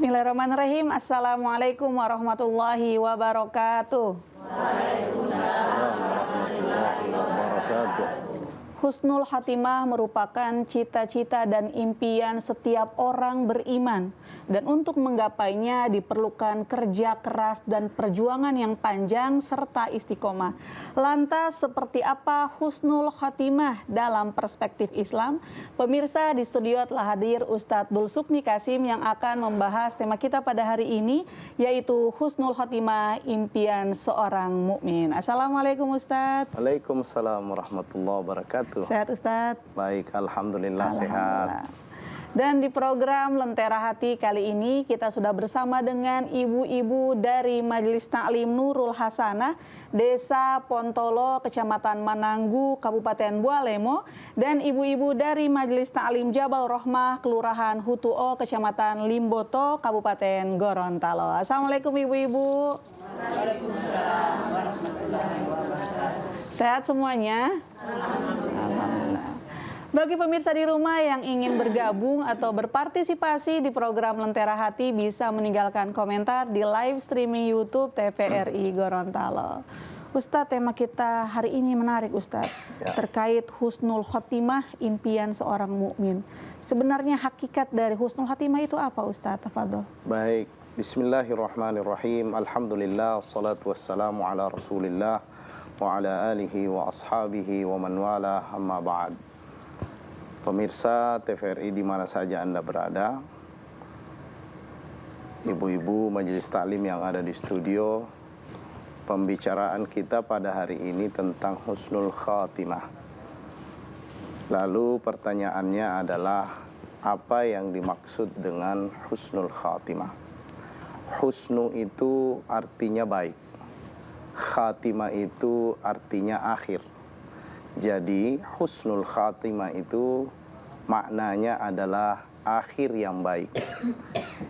Bismillahirrahmanirrahim. Assalamualaikum warahmatullahi wabarakatuh. Waalaikumsalam warahmatullahi wabarakatuh. Husnul Khatimah merupakan cita-cita dan impian setiap orang beriman. Dan untuk menggapainya diperlukan kerja keras dan perjuangan yang panjang serta istiqomah. Lantas seperti apa Husnul Khatimah dalam perspektif Islam? Pemirsa, di studio telah hadir Ustadz Dul Sukmi Kasim yang akan membahas tema kita pada hari ini, yaitu Husnul Khatimah, impian seorang mukmin. Assalamualaikum Ustadz. Waalaikumsalam warahmatullahi wabarakatuh. Sehat Ustadz? Baik, alhamdulillah sehat. Dan di program Lentera Hati kali ini kita sudah bersama dengan ibu-ibu dari Majelis Ta'lim Nurul Hasanah, Desa Pontolo, Kecamatan Mananggu, Kabupaten Bualemo, dan ibu-ibu dari Majelis Ta'lim Jabal Rohmah, Kelurahan Hutuo, Kecamatan Limboto, Kabupaten Gorontalo. Assalamualaikum ibu-ibu. Waalaikumsalam warahmatullahi wabarakatuh. Sehat semuanya? Alhamdulillah. Bagi pemirsa di rumah yang ingin bergabung atau berpartisipasi di program Lentera Hati bisa meninggalkan komentar di live streaming YouTube TVRI Gorontalo. Ustadz, tema kita hari ini menarik Ustadz, terkait Husnul Khotimah, impian seorang mukmin. Sebenarnya hakikat dari Husnul Khotimah itu apa Ustadz? Tafadhol. Baik, bismillahirrahmanirrahim. Alhamdulillah, wassalatu wassalamu ala rasulillah wa ala alihi wa ashabihi wa man wala, amma ba'd. Pemirsa TVRI di mana saja Anda berada, ibu-ibu majelis taklim yang ada di studio, pembicaraan kita pada hari ini tentang Husnul Khatimah. Lalu pertanyaannya adalah, apa yang dimaksud dengan Husnul Khatimah? Husnu itu artinya baik, Khatimah itu artinya akhir. Jadi Husnul Khatimah itu maknanya adalah akhir yang baik.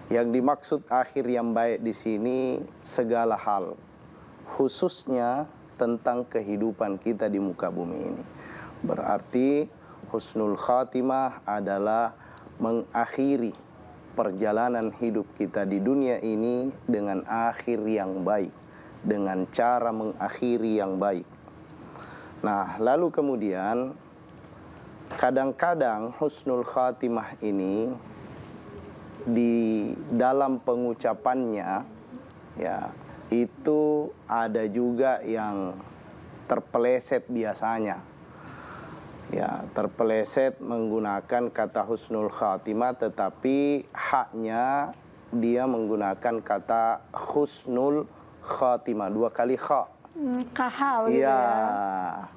Yang dimaksud akhir yang baik di sini segala hal, khususnya tentang kehidupan kita di muka bumi ini. Berarti Husnul Khatimah adalah mengakhiri perjalanan hidup kita di dunia ini dengan akhir yang baik, dengan cara mengakhiri yang baik. Nah, lalu kemudian kadang-kadang Husnul Khatimah ini di dalam pengucapannya ya itu ada juga yang terpeleset biasanya. Ya, terpeleset menggunakan kata Husnul Khatimah, tetapi haknya dia menggunakan kata Husnul Khatimah, dua kali kha. Kahal gitu ya.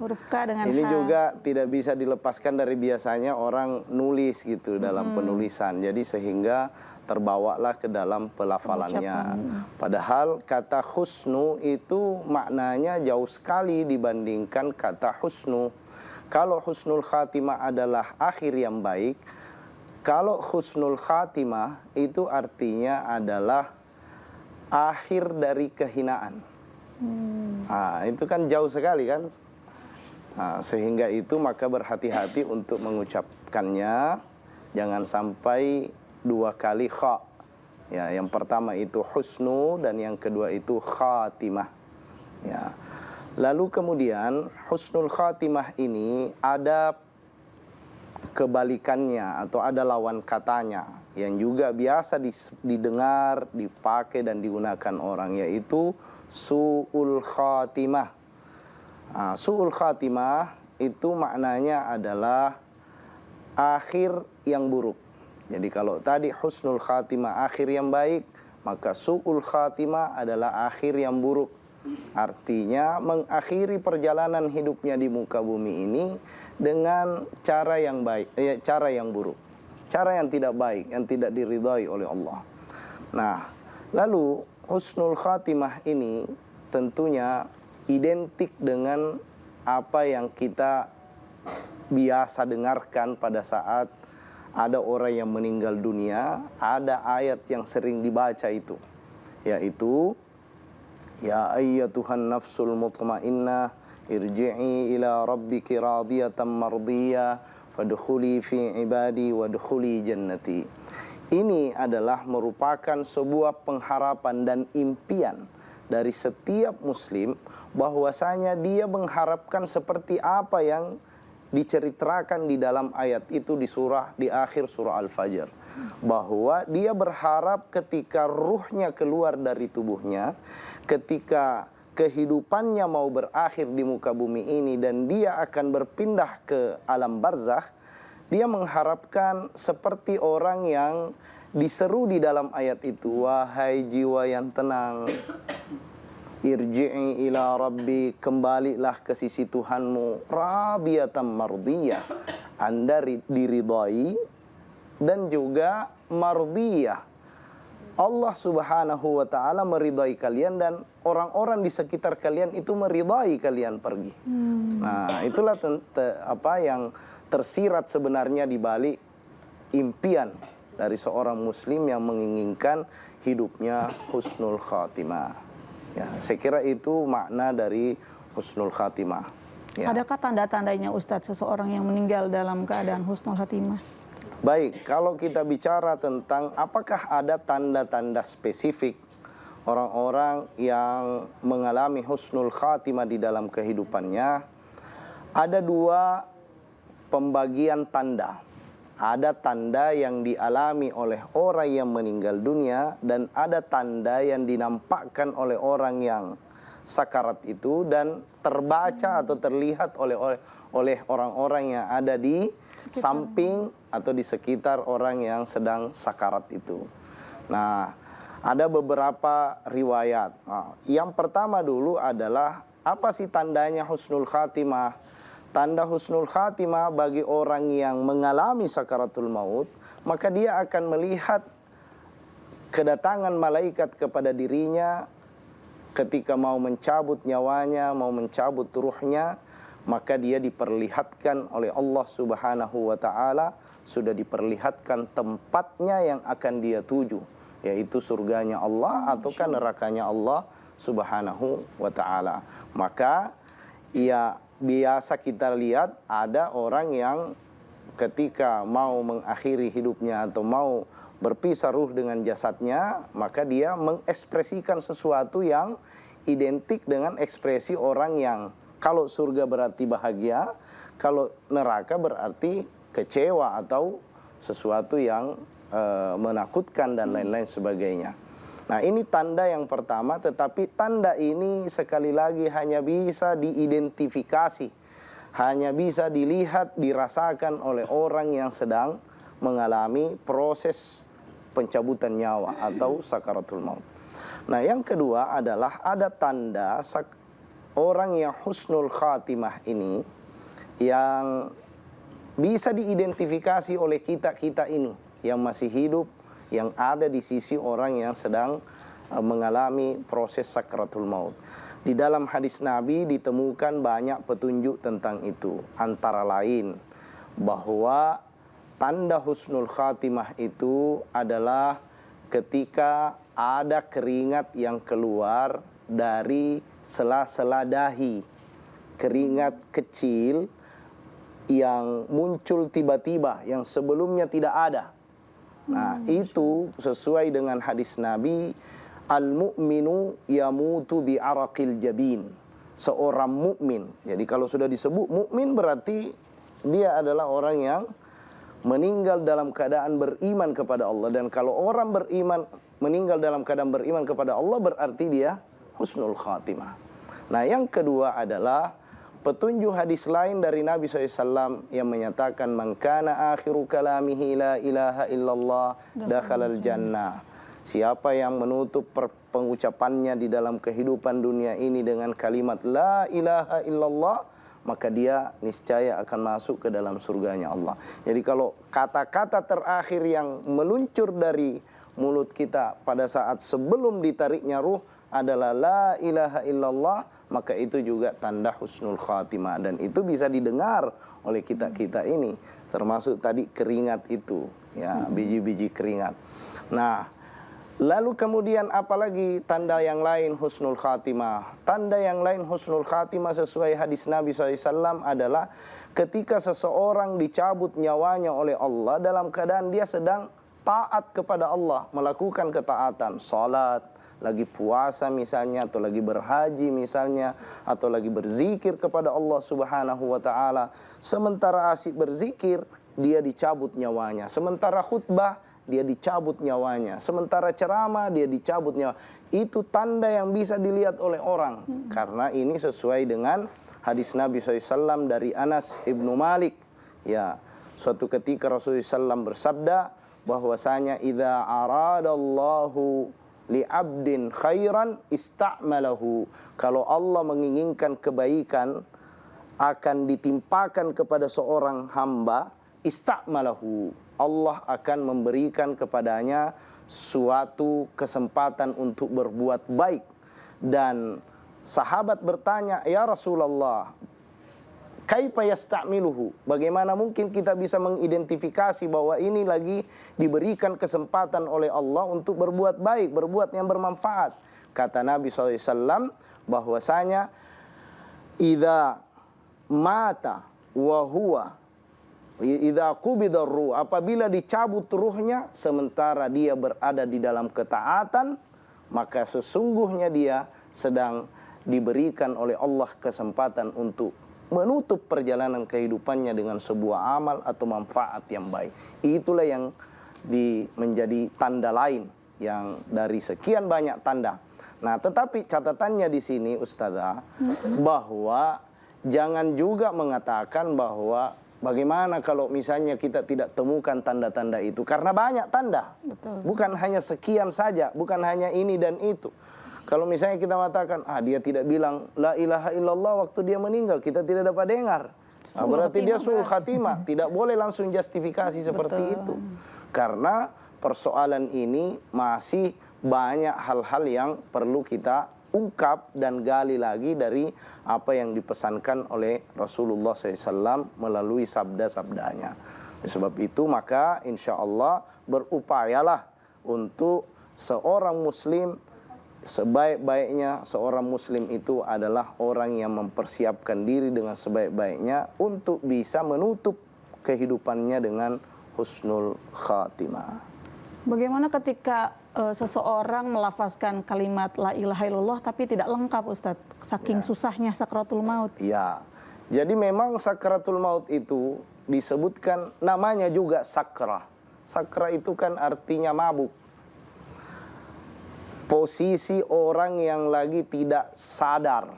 Huruf K dengan Ini H. juga tidak bisa dilepaskan dari biasanya orang nulis gitu dalam penulisan. Jadi sehingga terbawalah ke dalam pelafalannya. Padahal kata husnu itu maknanya jauh sekali dibandingkan kata husnu. Kalau Husnul Khatimah adalah akhir yang baik, kalau Husnul Khatimah itu artinya adalah akhir dari kehinaan. Nah, itu kan jauh sekali kan. Nah, sehingga itu maka berhati-hati untuk mengucapkannya, jangan sampai dua kali kha. Ya, yang pertama itu husnu dan yang kedua itu khatimah. Ya. Lalu kemudian Husnul Khatimah ini ada kebalikannya atau ada lawan katanya yang juga biasa didengar, dipakai dan digunakan orang, yaitu Su'ul Khatimah. Nah, Su'ul Khatimah itu maknanya adalah akhir yang buruk. Jadi kalau tadi Husnul Khatimah akhir yang baik, maka Su'ul Khatimah adalah akhir yang buruk. Artinya mengakhiri perjalanan hidupnya di muka bumi ini dengan cara yang baik, cara yang buruk, cara yang tidak baik, yang tidak diridhai oleh Allah. Nah, lalu Husnul Khatimah ini tentunya identik dengan apa yang kita biasa dengarkan pada saat ada orang yang meninggal dunia. Ada ayat yang sering dibaca itu, yaitu ya ayyatuhan nafsul mutmainnah irji'i ila rabbiki radiyatan mardiyah fadkhuli fi ibadi wadkhuli jannati. ini adalah merupakan sebuah pengharapan dan impian dari setiap muslim, bahwasanya dia mengharapkan seperti apa yang diceritakan di dalam ayat itu di akhir surah Al-Fajr, bahwa dia berharap ketika ruhnya keluar dari tubuhnya, ketika kehidupannya mau berakhir di muka bumi ini dan dia akan berpindah ke alam barzakh, dia mengharapkan seperti orang yang diseru di dalam ayat itu, wahai jiwa yang tenang, irji'i ila rabbi, kembalilah ke sisi Tuhanmu, radiyatan mardiyah, Anda diridai dan juga mardiyah. Allah Subhanahu wa taala meridai kalian dan orang-orang di sekitar kalian itu meridai kalian pergi. Nah, itulah apa yang tersirat sebenarnya di balik impian dari seorang muslim yang menginginkan hidupnya husnul khatimah. Ya, saya kira itu makna dari husnul khatimah. Ya. Adakah tanda-tandanya Ustadz seseorang yang meninggal dalam keadaan husnul khatimah? Baik, kalau kita bicara tentang apakah ada tanda-tanda spesifik orang-orang yang mengalami husnul khatimah di dalam kehidupannya, ada dua pembagian tanda. Ada tanda yang dialami oleh orang yang meninggal dunia dan ada tanda yang dinampakkan oleh orang yang sakarat itu dan terbaca atau terlihat oleh orang-orang yang ada di samping atau di sekitar orang yang sedang sakarat itu. Nah, ada beberapa riwayat. Nah, yang pertama dulu adalah apa sih tandanya husnul khatimah? Tanda husnul khatimah bagi orang yang mengalami sakaratul maut, maka dia akan melihat kedatangan malaikat kepada dirinya ketika mau mencabut nyawanya, mau mencabut ruhnya, maka dia diperlihatkan oleh Allah Subhanahu wa taala, sudah diperlihatkan tempatnya yang akan dia tuju, yaitu surganya Allah ataukah nerakanya Allah Subhanahu wa taala. Maka biasa kita lihat ada orang yang ketika mau mengakhiri hidupnya atau mau berpisah ruh dengan jasadnya, maka dia mengekspresikan sesuatu yang identik dengan ekspresi orang yang kalau surga berarti bahagia, kalau neraka berarti kecewa atau sesuatu yang menakutkan dan lain-lain sebagainya. Nah, ini tanda yang pertama, tetapi tanda ini sekali lagi hanya bisa diidentifikasi, hanya bisa dilihat, dirasakan oleh orang yang sedang mengalami proses pencabutan nyawa atau sakaratul maut. Nah, yang kedua adalah ada tanda orang yang husnul khatimah ini yang bisa diidentifikasi oleh kita ini yang masih hidup, yang ada di sisi orang yang sedang mengalami proses sakaratul maut. Di dalam hadis Nabi ditemukan banyak petunjuk tentang itu. Antara lain bahwa tanda husnul khatimah itu adalah ketika ada keringat yang keluar dari sela-sela dahi. Keringat kecil yang muncul tiba-tiba, yang sebelumnya tidak ada. Nah, itu sesuai dengan hadis Nabi, al-mu'minu yamutu bi'araqil jabin. Seorang mukmin. Jadi kalau sudah disebut mukmin berarti dia adalah orang yang meninggal dalam keadaan beriman kepada Allah. Dan kalau orang beriman meninggal dalam keadaan beriman kepada Allah berarti dia husnul khatimah. Nah, yang kedua adalah petunjuk hadis lain dari Nabi SAW yang menyatakan man kana akhiru kalamihi la ilaha illallah dakhalal jannah. Siapa yang menutup pengucapannya di dalam kehidupan dunia ini dengan kalimat la ilaha illallah, maka dia niscaya akan masuk ke dalam surganya Allah. Jadi kalau kata-kata terakhir yang meluncur dari mulut kita pada saat sebelum ditariknya ruh adalah la ilaha illallah, maka itu juga tanda husnul khatimah. Dan itu bisa didengar oleh kita-kita ini, termasuk tadi keringat itu, ya, biji-biji keringat. Nah, lalu kemudian apalagi tanda yang lain husnul khatimah? Tanda yang lain husnul khatimah sesuai hadis Nabi SAW adalah ketika seseorang dicabut nyawanya oleh Allah dalam keadaan dia sedang taat kepada Allah, melakukan ketaatan, salat, lagi puasa misalnya, atau lagi berhaji misalnya, atau lagi berzikir kepada Allah Subhanahu wa taala. Sementara asik berzikir, dia dicabut nyawanya. Sementara khutbah, dia dicabut nyawanya. Sementara ceramah, dia dicabut nyawa. Itu tanda yang bisa dilihat oleh orang. Karena ini sesuai dengan hadis Nabi SAW dari Anas ibnu Malik. Ya, suatu ketika Rasulullah SAW bersabda bahwasanya idza aradallahu li'abdin khairan ista'malahu. Kalau Allah menginginkan kebaikan akan ditimpakan kepada seorang hamba, ista'malahu. Allah akan memberikan kepadanya suatu kesempatan untuk berbuat baik. Dan sahabat bertanya, "Ya Rasulullah, kaifa yasta'miluhu?" Bagaimana mungkin kita bisa mengidentifikasi bahwa ini lagi diberikan kesempatan oleh Allah untuk berbuat baik, berbuat yang bermanfaat? Kata Nabi SAW bahwasanya idza mata wa huwa idza qubida ruh, apabila dicabut ruhnya sementara dia berada di dalam ketaatan, maka sesungguhnya dia sedang diberikan oleh Allah kesempatan untuk menutup perjalanan kehidupannya dengan sebuah amal atau manfaat yang baik. Itulah yang menjadi tanda lain yang dari sekian banyak tanda. Nah, tetapi catatannya di sini Ustazah, bahwa jangan juga mengatakan bahwa bagaimana kalau misalnya kita tidak temukan tanda-tanda itu, karena banyak tanda. Betul. Bukan hanya sekian saja, bukan hanya ini dan itu. Kalau misalnya kita mengatakan, dia tidak bilang la ilaha illallah waktu dia meninggal, kita tidak dapat dengar. Berarti dia suul khatimah. Tidak boleh langsung justifikasi seperti itu. Karena persoalan ini masih banyak hal-hal yang perlu kita ungkap dan gali lagi dari apa yang dipesankan oleh Rasulullah SAW melalui sabda-sabdanya. Sebab itu maka insya Allah berupayalah untuk seorang muslim, sebaik-baiknya seorang muslim itu adalah orang yang mempersiapkan diri dengan sebaik-baiknya untuk bisa menutup kehidupannya dengan husnul khatimah. Bagaimana ketika seseorang melafazkan kalimat la ilaha illallah tapi tidak lengkap, Ustadz, saking susahnya sakratul maut? Ya, jadi memang sakratul maut itu disebutkan namanya juga sakra. Sakra itu kan artinya mabuk. Posisi orang yang lagi tidak sadar,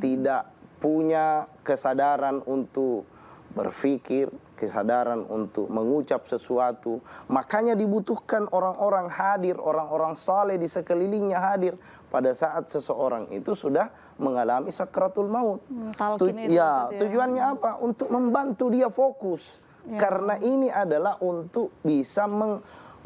tidak punya kesadaran untuk berpikir, kesadaran untuk mengucap sesuatu. Makanya dibutuhkan orang-orang hadir, orang-orang saleh di sekelilingnya hadir pada saat seseorang itu sudah mengalami sakratul maut. Tujuannya apa? Untuk membantu dia fokus. Karena ini adalah untuk bisa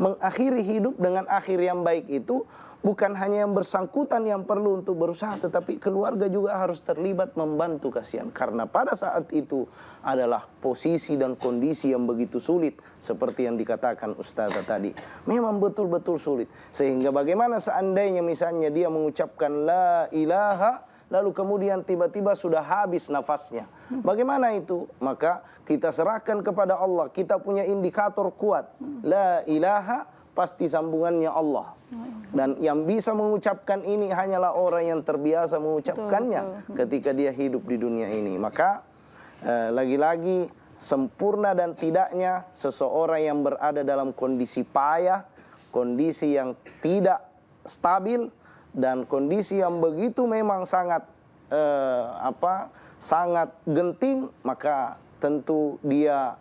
mengakhiri hidup dengan akhir yang baik itu. Bukan hanya yang bersangkutan yang perlu untuk berusaha, tetapi keluarga juga harus terlibat membantu kasihan. Karena pada saat itu adalah posisi dan kondisi yang begitu sulit. Seperti yang dikatakan Ustazah tadi. Memang betul-betul sulit. Sehingga bagaimana seandainya misalnya dia mengucapkan la ilaha, lalu kemudian tiba-tiba sudah habis nafasnya. Bagaimana itu? Maka kita serahkan kepada Allah. Kita punya indikator kuat. La ilaha, pasti sambungannya Allah. Dan yang bisa mengucapkan ini hanyalah orang yang terbiasa mengucapkannya ketika dia hidup di dunia ini. Maka lagi-lagi sempurna dan tidaknya seseorang yang berada dalam kondisi payah, kondisi yang tidak stabil, dan kondisi yang begitu memang sangat sangat genting, maka tentu dia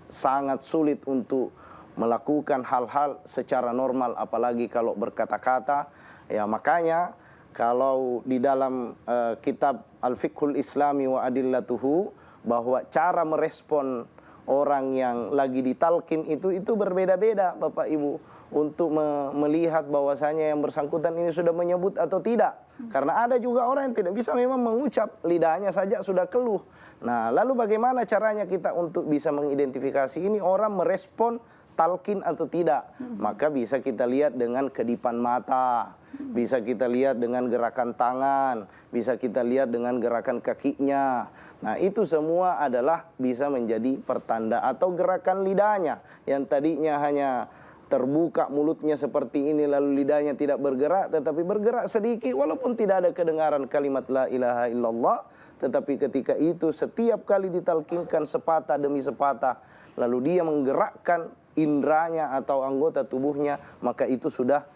sangat sulit untuk melakukan hal-hal secara normal, apalagi kalau berkata-kata. Ya, makanya kalau di dalam kitab Al-Fiqhul Islami wa Adillatuhu, bahwa cara merespon orang yang lagi ditalkin itu berbeda-beda Bapak Ibu, untuk melihat bahwasanya yang bersangkutan ini sudah menyebut atau tidak. Karena ada juga orang yang tidak bisa memang mengucap, lidahnya saja sudah keluh. Nah, lalu bagaimana caranya kita untuk bisa mengidentifikasi ini orang merespon talqin atau tidak? Maka bisa kita lihat dengan kedipan mata, bisa kita lihat dengan gerakan tangan, bisa kita lihat dengan gerakan kakinya. Nah, itu semua adalah bisa menjadi pertanda. Atau gerakan lidahnya yang tadinya hanya terbuka mulutnya seperti ini lalu lidahnya tidak bergerak, tetapi bergerak sedikit walaupun tidak ada kedengaran kalimat la ilaha illallah, tetapi ketika itu setiap kali ditalkinkan sepatah demi sepatah lalu dia menggerakkan indranya atau anggota tubuhnya, maka itu sudah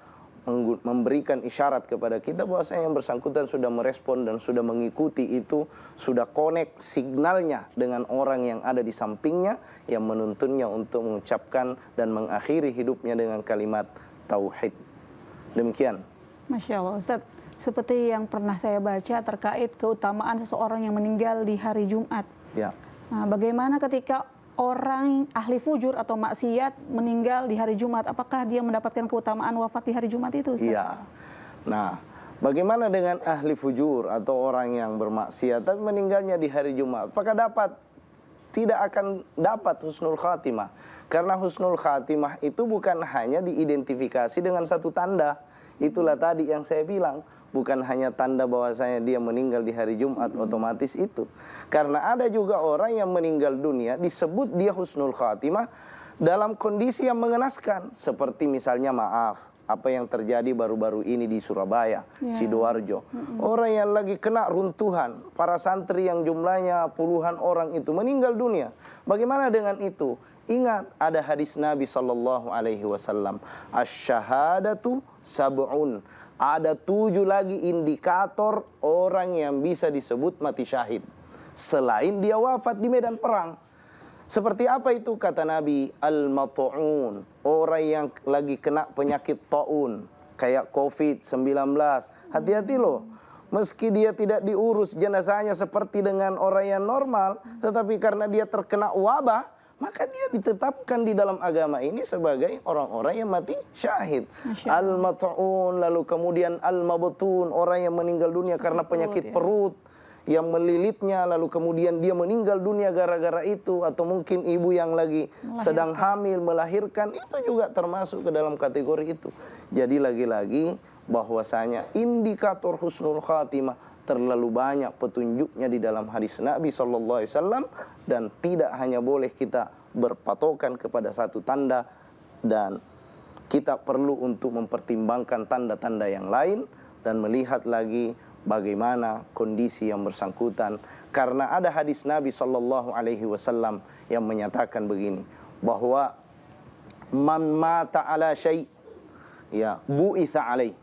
memberikan isyarat kepada kita bahwasanya yang bersangkutan sudah merespon dan sudah mengikuti itu, sudah connect signalnya dengan orang yang ada di sampingnya yang menuntunnya untuk mengucapkan dan mengakhiri hidupnya dengan kalimat tauhid. Demikian. Masya Allah, Ustaz. Seperti yang pernah saya baca terkait keutamaan seseorang yang meninggal di hari Jumat. Ya. Nah, bagaimana ketika orang ahli fujur atau maksiat meninggal di hari Jumat, apakah dia mendapatkan keutamaan wafat di hari Jumat itu, Ustaz? Iya. Nah, bagaimana dengan ahli fujur atau orang yang bermaksiat tapi meninggalnya di hari Jumat? Apakah dapat? Tidak akan dapat husnul khatimah. Karena husnul khatimah itu bukan hanya diidentifikasi dengan satu tanda. Itulah tadi yang saya bilang. Bukan hanya tanda bahwasanya dia meninggal di hari Jumat otomatis itu. Karena ada juga orang yang meninggal dunia disebut dia husnul khatimah dalam kondisi yang mengenaskan. Seperti misalnya maaf, apa yang terjadi baru-baru ini di Surabaya, Sidoarjo. Orang yang lagi kena runtuhan, para santri yang jumlahnya puluhan orang itu meninggal dunia. Bagaimana dengan itu? Ingat, ada hadis Nabi SAW. Asyhadatu sab'un. Ada 7 lagi indikator orang yang bisa disebut mati syahid selain dia wafat di medan perang. Seperti apa itu? Kata Nabi, al-mat'un, orang yang lagi kena penyakit taun kayak COVID-19. Hati-hati loh. Meski dia tidak diurus jenazahnya seperti dengan orang yang normal, tetapi karena dia terkena wabah, maka dia ditetapkan di dalam agama ini sebagai orang-orang yang mati syahid. Al-mat'un, lalu kemudian al-mabtun, orang yang meninggal dunia karena penyakit perut yang melilitnya, lalu kemudian dia meninggal dunia gara-gara itu, atau mungkin ibu yang lagi sedang hamil melahirkan, itu juga termasuk ke dalam kategori itu. Jadi lagi-lagi bahwasanya indikator husnul khatimah terlalu banyak petunjuknya di dalam hadis Nabi SAW, dan tidak hanya boleh kita berpatokan kepada satu tanda, dan kita perlu untuk mempertimbangkan tanda-tanda yang lain dan melihat lagi bagaimana kondisi yang bersangkutan. Karena ada hadis Nabi SAW yang menyatakan begini, bahwa man mata ala syai' ya bu'itha alaih,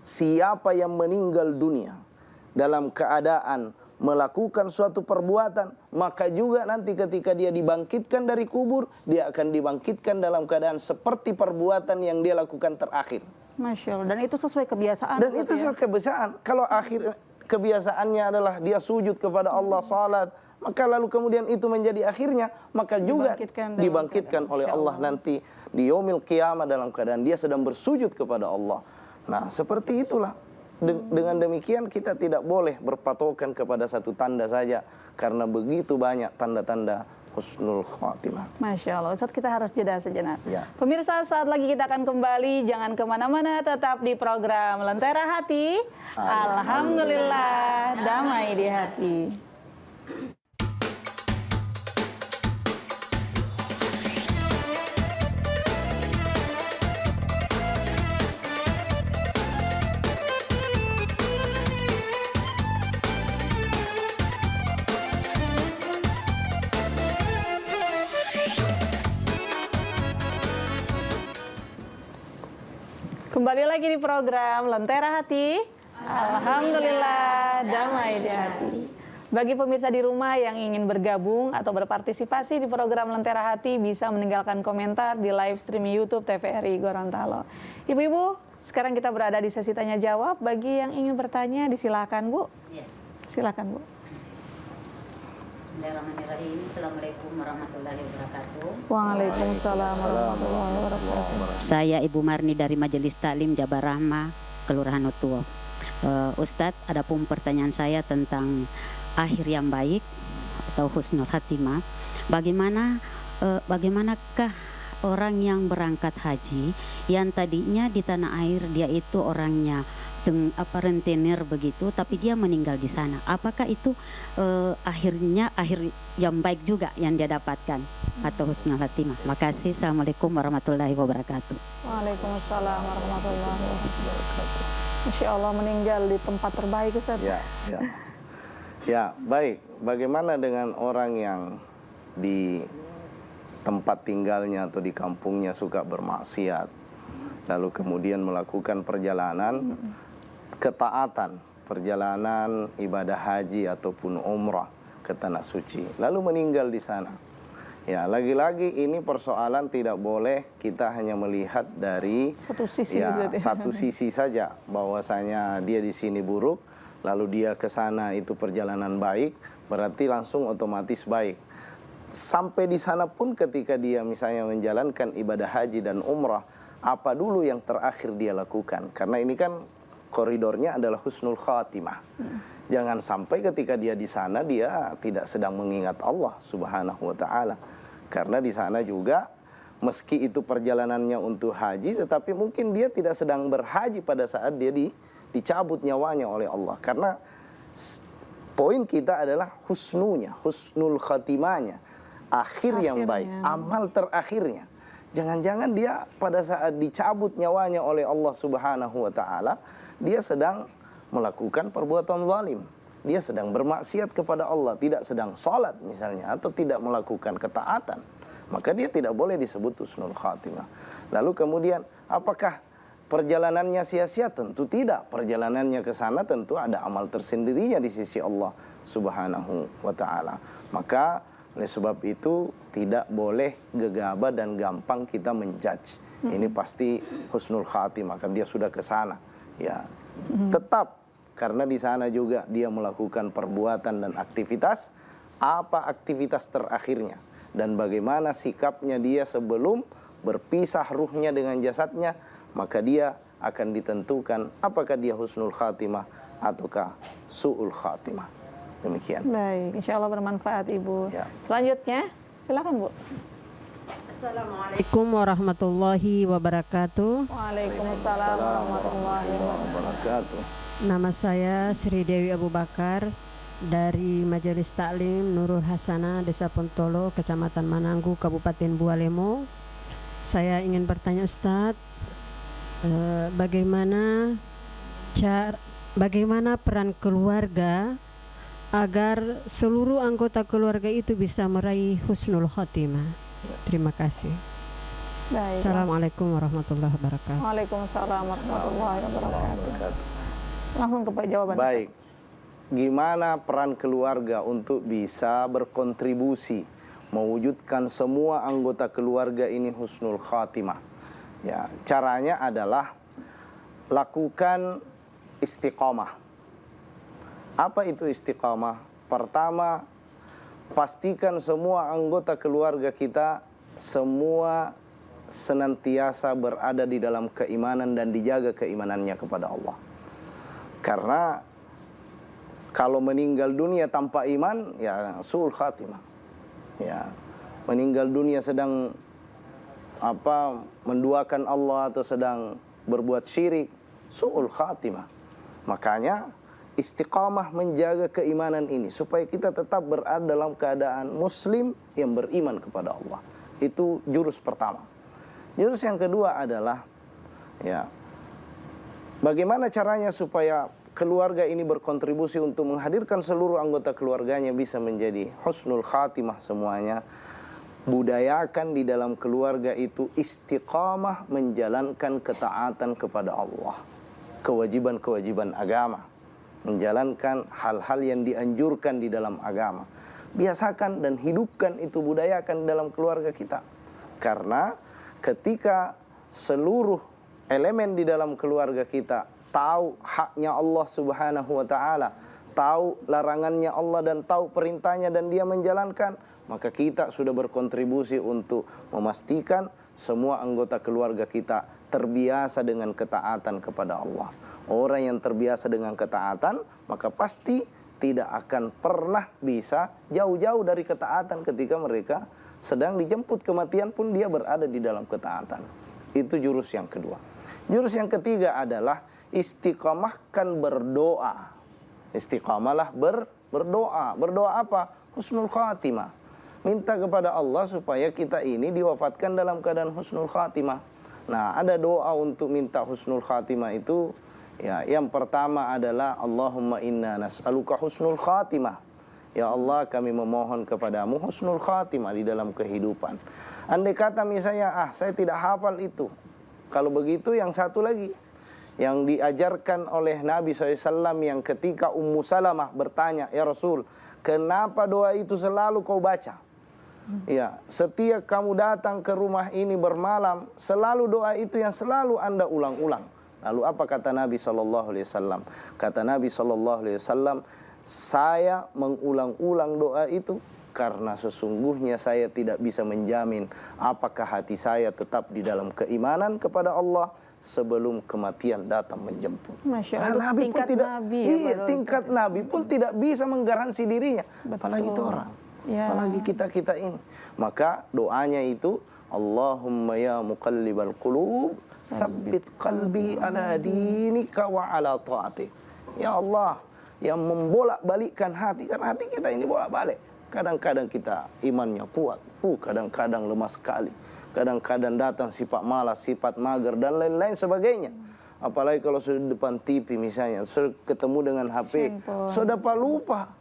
siapa yang meninggal dunia dalam keadaan melakukan suatu perbuatan, maka juga nanti ketika dia dibangkitkan dari kubur, dia akan dibangkitkan dalam keadaan seperti perbuatan yang dia lakukan terakhir. Masya Allah. Dan itu sesuai kebiasaan. Dan itu sesuai kebiasaan. Kalau akhir kebiasaannya adalah dia sujud kepada Allah, salat, maka lalu kemudian itu menjadi akhirnya, maka juga dibangkitkan oleh Allah nanti di yaumil qiyamah dalam keadaan dia sedang bersujud kepada Allah. Nah, seperti itulah. Dengan demikian kita tidak boleh berpatokan kepada satu tanda saja, karena begitu banyak tanda-tanda husnul khatimah. Masya Allah. Ustaz, kita harus jeda sejenak. Ya. Pemirsa, saat lagi kita akan kembali. Jangan kemana-mana, tetap di program Lentera Hati. Alhamdulillah, damai di hati. Kembali lagi di program Lentera Hati. Alhamdulillah, damai di hati. Bagi pemirsa di rumah yang ingin bergabung atau berpartisipasi di program Lentera Hati, bisa meninggalkan komentar di live streaming YouTube TVRI Gorontalo. Ibu-ibu, sekarang kita berada di sesi tanya jawab. Bagi yang ingin bertanya, disilakan Bu. Silakan Bu. Bismillahirrahmanirrahim. Assalamualaikum warahmatullahi wabarakatuh. Waalaikumsalam warahmatullahi wabarakatuh. Saya Ibu Marni dari Majelis Taklim Jabar Rahmah, Kelurahan Otuo. Ustadz, ada pun pertanyaan saya tentang akhir yang baik atau husnul khatimah. Bagaimanakah orang yang berangkat haji yang tadinya di tanah air dia itu orangnya rentenir begitu, tapi dia meninggal di sana. Apakah itu akhirnya akhir yang baik juga yang dia dapatkan atau husnul khatimah? Makasih. Assalamualaikum warahmatullahi wabarakatuh. Waalaikumsalam warahmatullahi wabarakatuh. Masya Allah, meninggal di tempat terbaik, Ustaz. Ya, ya. Ya, baik. Bagaimana dengan orang yang di tempat tinggalnya atau di kampungnya suka bermaksiat, lalu kemudian melakukan perjalanan ketaatan, perjalanan ibadah haji ataupun umrah ke tanah suci, lalu meninggal di sana. Ya, lagi-lagi ini persoalan tidak boleh kita hanya melihat dari satu sisi saja, bahwasanya dia di sini buruk, lalu dia ke sana itu perjalanan baik, berarti langsung otomatis baik. Sampai di sana pun ketika dia misalnya menjalankan ibadah haji dan umrah, apa dulu yang terakhir dia lakukan? Karena ini kan koridornya adalah husnul khatimah. Jangan sampai ketika dia di sana dia tidak sedang mengingat Allah Subhanahu wa taala. Karena di sana juga meski itu perjalanannya untuk haji, tetapi mungkin dia tidak sedang berhaji pada saat dia dicabut nyawanya oleh Allah. Karena poin kita adalah husnunya, husnul khatimahnya, akhir yang baik, amal terakhirnya. Jangan-jangan dia pada saat dicabut nyawanya oleh Allah Subhanahu wa taala, dia sedang melakukan perbuatan zalim. Dia sedang bermaksiat kepada Allah, tidak sedang salat misalnya, atau tidak melakukan ketaatan. Maka dia tidak boleh disebut husnul khatimah. Lalu kemudian, apakah perjalanannya sia-sia? Tentu tidak. Perjalanannya ke sana tentu ada amal tersendirinya di sisi Allah Subhanahu wa taala. Maka oleh sebab itu tidak boleh gegabah dan gampang kita menjudge. Ini pasti husnul khatimah, kan dia sudah ke sana. Ya, tetap karena di sana juga dia melakukan perbuatan dan aktivitas. Apa aktivitas terakhirnya dan bagaimana sikapnya dia sebelum berpisah ruhnya dengan jasadnya, maka dia akan ditentukan apakah dia husnul khatimah ataukah su'ul khatimah. Demikian. Baik, insya Allah bermanfaat Ibu. Ya. Selanjutnya, silakan Bu. Assalamualaikum warahmatullahi wabarakatuh. Waalaikumsalam warahmatullahi wabarakatuh. Nama saya Sri Dewi Abu Bakar dari Majelis Taklim Nurul Hasanah, Desa Pontolo, Kecamatan Mananggu, Kabupaten Bualemo. Saya ingin bertanya Ustadz, bagaimana peran keluarga agar seluruh anggota keluarga itu bisa meraih husnul khotimah? Terima kasih. Baik. Assalamualaikum warahmatullahi wabarakatuh. Waalaikumsalam warahmatullahi wabarakatuh. Langsung ke jawaban. Baik. Gimana peran keluarga untuk bisa berkontribusi mewujudkan semua anggota keluarga ini husnul khatimah? Ya, caranya adalah lakukan istiqamah. Apa itu istiqamah? Pertama, pastikan semua anggota keluarga kita semua senantiasa berada di dalam keimanan dan dijaga keimanannya kepada Allah. Karena kalau meninggal dunia tanpa iman, ya su'ul khatimah. Ya, meninggal dunia sedang menduakan Allah atau sedang berbuat syirik, su'ul khatimah. Makanya istiqamah menjaga keimanan ini supaya kita tetap berada dalam keadaan muslim yang beriman kepada Allah. Itu jurus pertama. Jurus yang kedua adalah bagaimana caranya supaya keluarga ini berkontribusi untuk menghadirkan seluruh anggota keluarganya bisa menjadi husnul khatimah semuanya. Budayakan di dalam keluarga itu istiqamah menjalankan ketaatan kepada Allah, kewajiban-kewajiban agama, menjalankan hal-hal yang dianjurkan di dalam agama. Biasakan dan hidupkan itu, budayakan dalam keluarga kita. Karena ketika seluruh elemen di dalam keluarga kita tahu haknya Allah Subhanahu wa taala, tahu larangannya Allah dan tahu perintahnya dan dia menjalankan, maka kita sudah berkontribusi untuk memastikan semua anggota keluarga kita terbiasa dengan ketaatan kepada Allah. Orang yang terbiasa dengan ketaatan, maka pasti tidak akan pernah bisa jauh-jauh dari ketaatan. Ketika mereka sedang dijemput kematian pun dia berada di dalam ketaatan. Itu jurus yang kedua. Jurus yang ketiga adalah istiqamahkan berdoa. Istiqamalah berdoa. Berdoa apa? Husnul khatimah. Minta kepada Allah supaya kita ini diwafatkan dalam keadaan husnul khatimah. Nah, ada doa untuk minta husnul khatimah itu, ya, yang pertama adalah Allahumma inna nas'aluka husnul khatimah. Ya Allah, kami memohon kepadamu husnul khatimah di dalam kehidupan. Andai kata misalnya, saya tidak hafal itu. Kalau begitu yang satu lagi, yang diajarkan oleh Nabi SAW yang ketika Ummu Salamah bertanya, ya Rasul, kenapa doa itu selalu kau baca? Ya, setiap kamu datang ke rumah ini bermalam, selalu doa itu yang selalu Anda ulang-ulang. Lalu apa kata Nabi SAW? Kata Nabi SAW, saya mengulang-ulang doa itu karena sesungguhnya saya tidak bisa menjamin apakah hati saya tetap di dalam keimanan kepada Allah sebelum kematian datang menjemput. Masya Allah, Nabi pun tidak, Nabi tingkat Nabi pun tidak bisa menggaransi dirinya. Betul. Apalagi itu orang. Ya. Apalagi kita ini. Maka doanya itu, Allahumma ya muqallibal qulub, tsabbit qalbi ala dinika wa ala ta'atik. Ya Allah, yang membolak-balikkan hati. Karena hati kita ini bolak-balik. Kadang-kadang kita imannya kuat, kadang-kadang lemah sekali. Kadang-kadang datang sifat malas, sifat mager, dan lain-lain sebagainya. Apalagi kalau sudah di depan TV misalnya, sudah ketemu dengan HP, sudah lupa.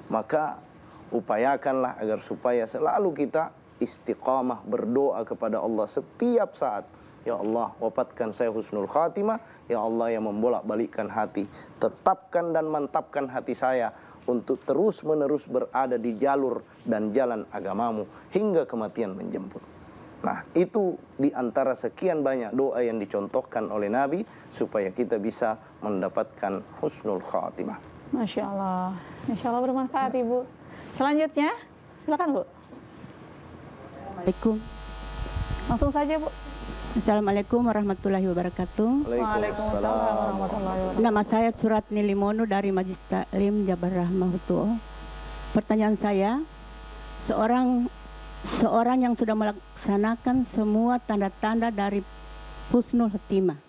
Maka upayakanlah agar supaya selalu kita istiqamah berdoa kepada Allah setiap saat. Ya Allah, wafatkan saya husnul khatimah. Ya Allah yang membolak-balikkan hati, tetapkan dan mantapkan hati saya untuk terus-menerus berada di jalur dan jalan agamamu hingga kematian menjemput. Nah, itu di antara sekian banyak doa yang dicontohkan oleh Nabi supaya kita bisa mendapatkan husnul khatimah. Masya Allah. Masya Allah, bermanfaat Ibu. Selanjutnya, silakan Bu. Assalamualaikum. Langsung saja Bu. Assalamualaikum warahmatullahi wabarakatuh. Waalaikumsalam warahmatullahi wabarakatuh. Nama saya Suratni Limono dari Majelis Taklim Jabar Rahmah Hutuo. Pertanyaan saya, seorang yang sudah melaksanakan semua tanda-tanda dari husnul khotimah,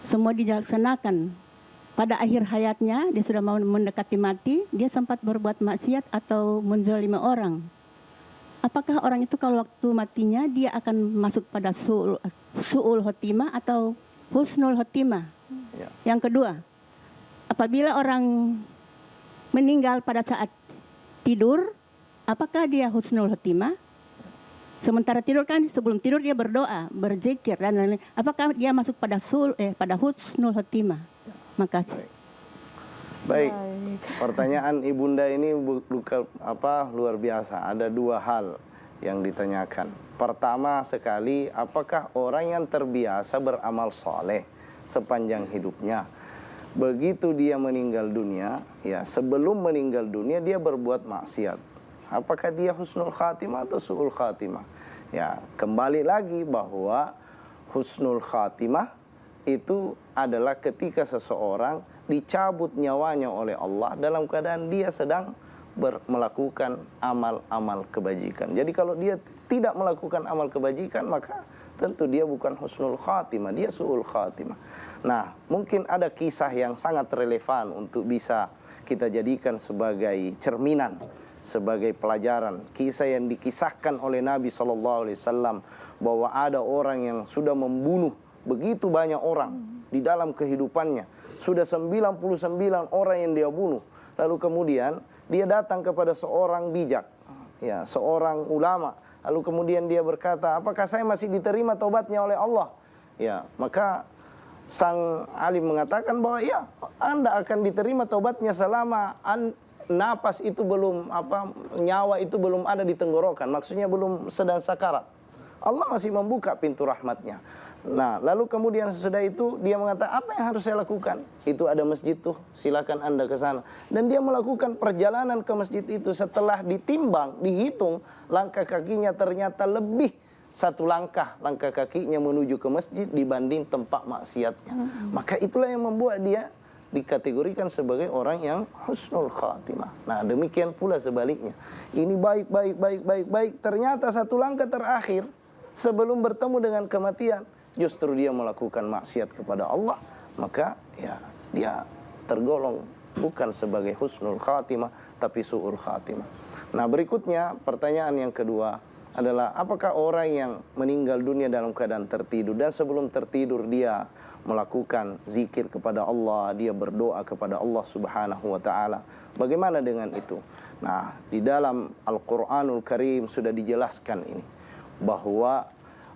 semua dilaksanakan. Pada akhir hayatnya, dia sudah mau mendekati mati, dia sempat berbuat maksiat atau menzalimi orang. Apakah orang itu kalau waktu matinya dia akan masuk pada su'ul khotimah atau husnul khotimah? Ya. Yang kedua, apabila orang meninggal pada saat tidur, apakah dia husnul khotimah? Sementara tidur kan, sebelum tidur dia berdoa, berzikir dan lain-lain. Apakah dia masuk pada pada husnul khotimah? Makasih. Baik. Pertanyaan Ibunda ini luar biasa. Ada dua hal yang ditanyakan. Pertama sekali, apakah orang yang terbiasa beramal soleh sepanjang hidupnya, begitu dia meninggal dunia, ya sebelum meninggal dunia dia berbuat maksiat, apakah dia husnul khatimah atau su'ul khatimah? Ya, kembali lagi bahwa husnul khatimah itu adalah ketika seseorang dicabut nyawanya oleh Allah dalam keadaan dia sedang melakukan amal-amal kebajikan. Jadi kalau dia tidak melakukan amal kebajikan, maka tentu dia bukan husnul khatimah, dia su'ul khatimah. Nah, mungkin ada kisah yang sangat relevan untuk bisa kita jadikan sebagai cerminan, sebagai pelajaran. Kisah yang dikisahkan oleh Nabi SAW bahwa ada orang yang sudah membunuh begitu banyak orang di dalam kehidupannya. Sudah 99 orang yang dia bunuh. Lalu kemudian dia datang kepada seorang bijak, ya, seorang ulama. Lalu kemudian dia berkata, apakah saya masih diterima taubatnya oleh Allah? Ya, maka sang alim mengatakan bahwa ya, Anda akan diterima taubatnya selama napas itu belum nyawa itu belum ada di tenggorokan. Maksudnya belum sedang sakarat. Allah masih membuka pintu rahmatnya. Nah, lalu kemudian sesudah itu dia mengatakan, apa yang harus saya lakukan? Itu ada masjid tuh, silakan Anda ke sana. Dan dia melakukan perjalanan ke masjid itu. Setelah ditimbang, dihitung, langkah kakinya ternyata lebih satu langkah kakinya menuju ke masjid dibanding tempat maksiatnya. Maka itulah yang membuat dia dikategorikan sebagai orang yang husnul khatimah. Nah, demikian pula sebaliknya. Ini baik. Ternyata satu langkah terakhir sebelum bertemu dengan kematian, justru dia melakukan maksiat kepada Allah, maka ya dia tergolong bukan sebagai husnul khatimah tapi su'ul khatimah. Nah, berikutnya pertanyaan yang kedua adalah apakah orang yang meninggal dunia dalam keadaan tertidur dan sebelum tertidur dia melakukan zikir kepada Allah, dia berdoa kepada Allah Subhanahu wa taala. Bagaimana dengan itu? Nah, di dalam Al-Qur'anul Karim sudah dijelaskan ini bahwa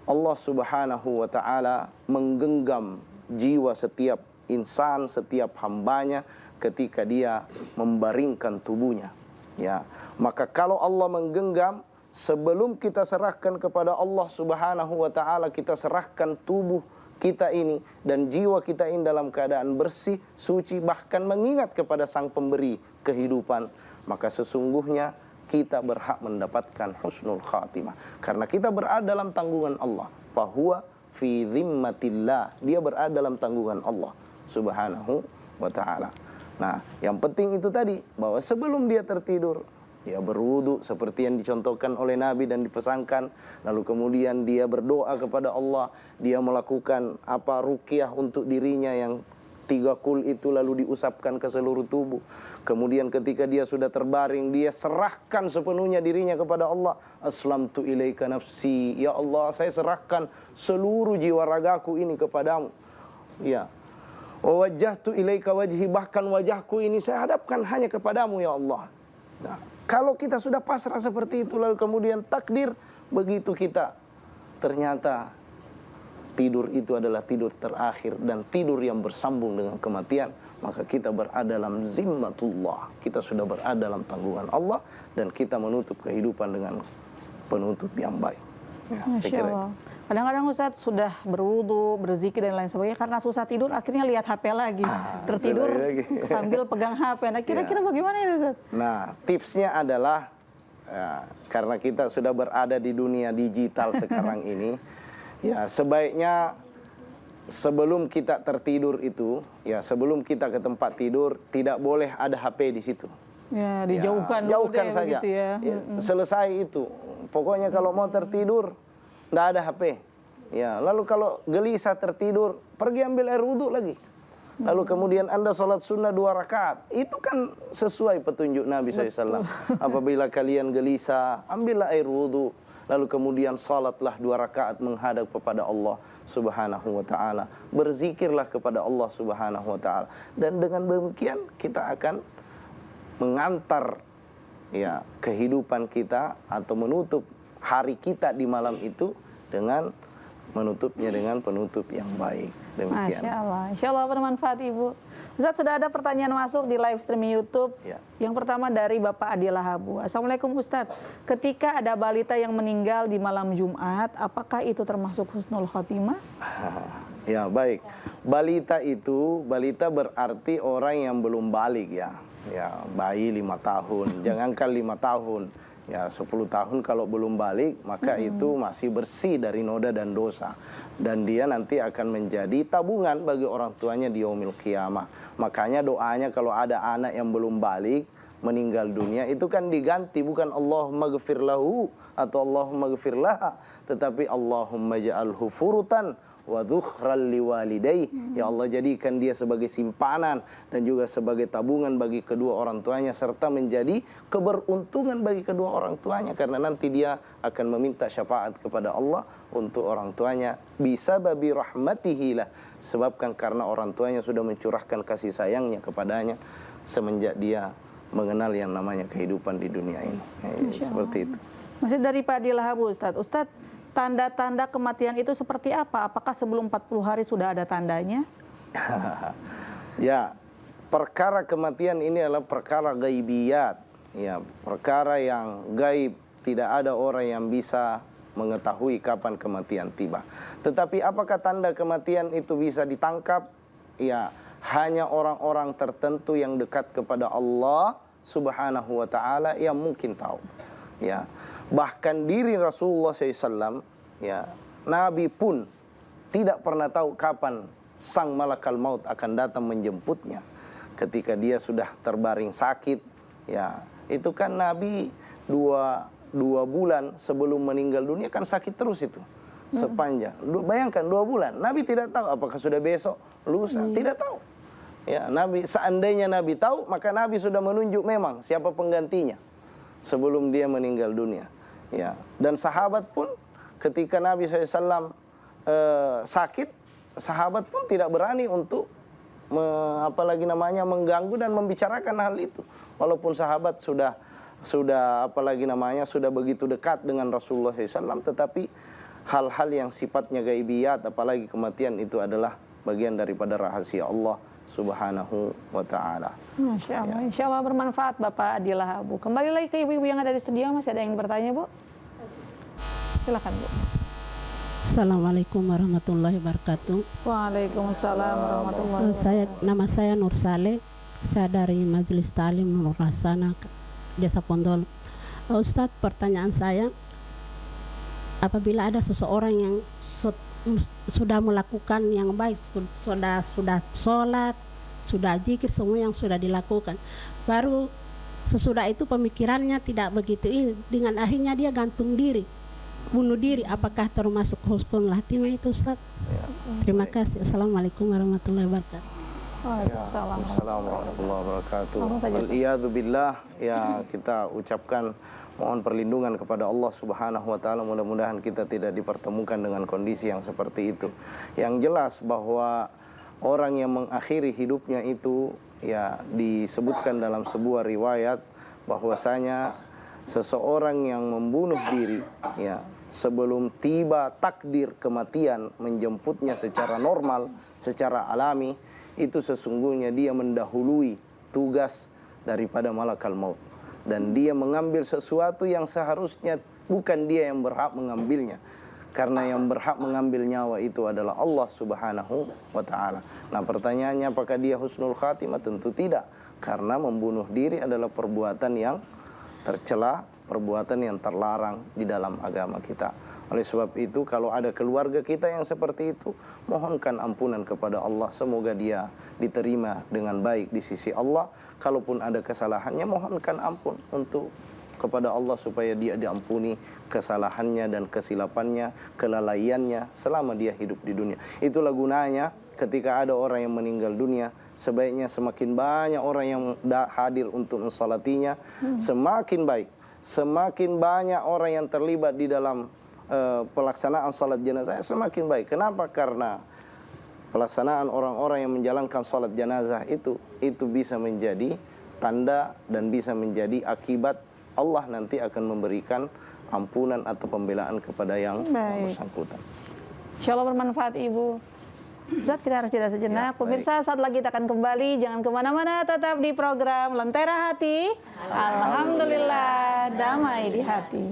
Allah Subhanahu wa taala menggenggam jiwa setiap insan, setiap hambanya ketika dia membaringkan tubuhnya. Ya, maka kalau Allah menggenggam, sebelum kita serahkan kepada Allah Subhanahu wa taala, kita serahkan tubuh kita ini dan jiwa kita ini dalam keadaan bersih, suci, bahkan mengingat kepada Sang Pemberi kehidupan, maka sesungguhnya kita berhak mendapatkan husnul khatimah karena kita berada dalam tanggungan Allah. Fahuwa fi dhimmatillah, dia berada dalam tanggungan Allah Subhanahu wa taala. Nah, yang penting itu tadi bahwa sebelum dia tertidur dia berwudu seperti yang dicontohkan oleh Nabi dan dipesankan. Lalu kemudian dia berdoa kepada Allah. Dia melakukan ruqyah untuk dirinya yang 3 kul itu lalu diusapkan ke seluruh tubuh. Kemudian ketika dia sudah terbaring, dia serahkan sepenuhnya dirinya kepada Allah. Aslamtu ilaika nafsi. Ya Allah, saya serahkan seluruh jiwa ragaku ini kepadamu. Ya. Wa wajjahtu ilaika wajhi, bahkan wajahku ini saya hadapkan hanya kepadamu ya Allah. Nah, kalau kita sudah pasrah seperti itu lalu kemudian takdir begitu kita ternyata tidur itu adalah tidur terakhir dan tidur yang bersambung dengan kematian, maka kita berada dalam zimmatullah, kita sudah berada dalam tanggungan Allah dan kita menutup kehidupan dengan penutup yang baik. Ya, saya kira itu. Kadang-kadang Ustadz sudah berwudu, berzikir dan lain sebagainya, karena susah tidur akhirnya lihat HP lagi. Tertidur sambil pegang HP. Nah, kira-kira bagaimana itu Ustadz? Nah, tipsnya adalah karena kita sudah berada di dunia digital sekarang ini, ya sebaiknya sebelum kita tertidur itu, ya sebelum kita ke tempat tidur tidak boleh ada HP di situ. Ya, dijauhkan dulu jauhkan deh, saja. begitu ya. Selesai itu. Pokoknya kalau mau tertidur tidak ada HP. Ya, lalu kalau gelisah tertidur, pergi ambil air wudhu lagi. Lalu kemudian Anda sholat sunnah 2 rakaat. Itu kan sesuai petunjuk Nabi SAW. Apabila kalian gelisah, ambillah air wudhu. Lalu kemudian sholatlah 2 rakaat menghadap kepada Allah Subhanahu wa ta'ala. Berzikirlah kepada Allah Subhanahu wa ta'ala. Dan dengan demikian kita akan mengantar ya kehidupan kita atau menutup hari kita di malam itu dengan menutupnya dengan penutup yang baik. Demikian. Masya Allah. Insya Allah bermanfaat Ibu. Ustadz, sudah ada pertanyaan masuk di live streaming YouTube. Ya. Yang pertama dari Bapak Adi Lahabu. Assalamualaikum Ustadz. Ketika ada balita yang meninggal di malam Jumat, apakah itu termasuk husnul khotimah? Ya, baik. Balita berarti orang yang belum balik ya. Ya, bayi 5 tahun. Jangankan 5 tahun. Ya, 10 tahun kalau belum balik, maka itu masih bersih dari noda dan dosa. Dan dia nanti akan menjadi tabungan bagi orang tuanya di yaumil qiyamah. Makanya doanya kalau ada anak yang belum balik, meninggal dunia, itu kan diganti. Bukan Allahumma ghafir lahu atau Allahumma ghafir laha, tetapi Allahumma ja'alhu furutan wa dhukhran liwalidayh. Ya Allah, jadikan dia sebagai simpanan dan juga sebagai tabungan bagi kedua orang tuanya, serta menjadi keberuntungan bagi kedua orang tuanya, karena nanti dia akan meminta syafaat kepada Allah untuk orang tuanya bisa babi rahmatihi lah, sebabkan karena orang tuanya sudah mencurahkan kasih sayangnya kepadanya semenjak dia mengenal yang namanya kehidupan di dunia ini. Ya, seperti itu. Masih dari Pak Adi Lahabu Ustadz. Ustadz, tanda-tanda kematian itu seperti apa? Apakah sebelum 40 hari sudah ada tandanya? Ya, perkara kematian ini adalah perkara gaibiyat. Ya, perkara yang gaib, tidak ada orang yang bisa mengetahui kapan kematian tiba. Tetapi apakah tanda kematian itu bisa ditangkap? Ya, hanya orang-orang tertentu yang dekat kepada Allah Subhanahu wa ta'ala yang mungkin tahu. Ya, bahkan diri Rasulullah SAW, ya, Nabi pun tidak pernah tahu kapan sang malakal maut akan datang menjemputnya. Ketika dia sudah terbaring sakit, ya, itu kan Nabi dua bulan sebelum meninggal dunia kan sakit terus itu. sepanjang. Bayangkan 2 bulan. Nabi tidak tahu apakah sudah besok, lusa, tidak tahu. Ya, Nabi seandainya Nabi tahu, maka Nabi sudah menunjuk memang siapa penggantinya sebelum dia meninggal dunia. Ya, dan sahabat pun ketika Nabi SAW sakit, sahabat pun tidak berani untuk mengganggu dan membicarakan hal itu. Walaupun sahabat sudah sudah begitu dekat dengan Rasulullah SAW, tetapi hal-hal yang sifatnya gaibiyat, apalagi kematian, itu adalah bagian daripada rahasia Allah Subhanahu wa ta'ala. Masya Allah, insya Allah bermanfaat Bapak Adila Bu. Kembali lagi ke ibu-ibu yang ada di studio, masih ada yang bertanya Bu? Silakan Bu. Assalamualaikum warahmatullahi wabarakatuh. Waalaikumsalam warahmatullahi wabarakatuh. Nama saya Nur Saleh. Saya dari Majelis Ta'lim Nurul Hasanah, Desa Pondolo. Ustadz, pertanyaan saya, apabila ada seseorang yang sudah melakukan yang baik, sudah sholat, sudah zikir, semua yang sudah dilakukan, baru sesudah itu pemikirannya tidak begitu ini, dengan akhirnya dia gantung diri, bunuh diri, apakah termasuk husnul khatimah itu, Ustaz? Ya. Terima kasih. Assalamualaikum warahmatullahi wabarakatuh. Waalaikumsalam. Assalamualaikum warahmatullahi wabarakatuh. Langsung saja. Waliyadzubillah, ya, kita ucapkan mohon perlindungan kepada Allah Subhanahu wa ta'ala. Mudah-mudahan kita tidak dipertemukan dengan kondisi yang seperti itu. Yang jelas bahwa orang yang mengakhiri hidupnya itu, ya, disebutkan dalam sebuah riwayat bahwasanya seseorang yang membunuh diri, ya, sebelum tiba takdir kematian menjemputnya secara normal, secara alami, itu sesungguhnya dia mendahului tugas daripada malakal maut. Dan dia mengambil sesuatu yang seharusnya bukan dia yang berhak mengambilnya. Karena yang berhak mengambil nyawa itu adalah Allah Subhanahu wa ta'ala. Nah, pertanyaannya apakah dia husnul khatimah? Tentu tidak. Karena membunuh diri adalah perbuatan yang tercela, perbuatan yang terlarang di dalam agama kita. Oleh sebab itu, kalau ada keluarga kita yang seperti itu, mohonkan ampunan kepada Allah. Semoga dia diterima dengan baik di sisi Allah. Kalaupun ada kesalahannya, mohonkan ampun kepada Allah supaya dia diampuni kesalahannya dan kesilapannya, kelalaiannya selama dia hidup di dunia. Itulah gunanya ketika ada orang yang meninggal dunia, sebaiknya semakin banyak orang yang hadir untuk mensalatinya, semakin baik. Semakin banyak orang yang terlibat di dalam pelaksanaan salat jenazah, semakin baik. Kenapa? Karena pelaksanaan orang-orang yang menjalankan salat jenazah itu bisa menjadi tanda dan bisa menjadi akibat Allah nanti akan memberikan ampunan atau pembelaan kepada yang bersangkutan. Insya Allah bermanfaat Ibu. Ustaz, kita harus jeda sejenak. Ya, Pemirsa, saat lagi kita akan kembali. Jangan kemana-mana, tetap di program Lentera Hati. Alhamdulillah, damai di hati.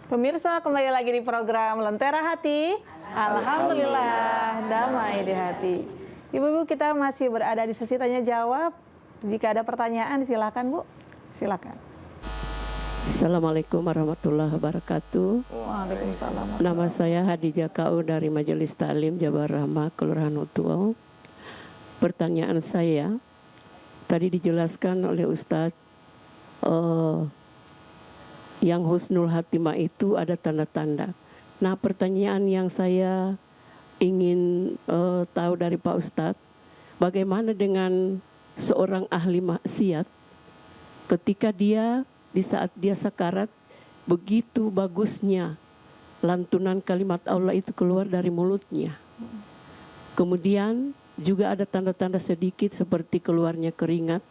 Pemirsa, kembali lagi di program Lentera Hati. Alhamdulillah, damai di hati. Ibu-ibu, kita masih berada di sesi tanya jawab. Jika ada pertanyaan, silakan Bu. Silakan. Assalamualaikum warahmatullahi wabarakatuh. Waalaikumsalam. Nama saya Hadijah Kau dari Majelis Ta'lim Jabar Rahmah, Kelurahan Utuau. Pertanyaan saya, tadi dijelaskan oleh Ustadz, yang husnul khatimah itu ada tanda-tanda. Nah, pertanyaan yang saya ingin tahu dari Pak Ustadz, bagaimana dengan seorang ahli maksiat ketika dia di saat dia sakarat, begitu bagusnya lantunan kalimat Allah itu keluar dari mulutnya. Kemudian juga ada tanda-tanda sedikit seperti keluarnya keringat,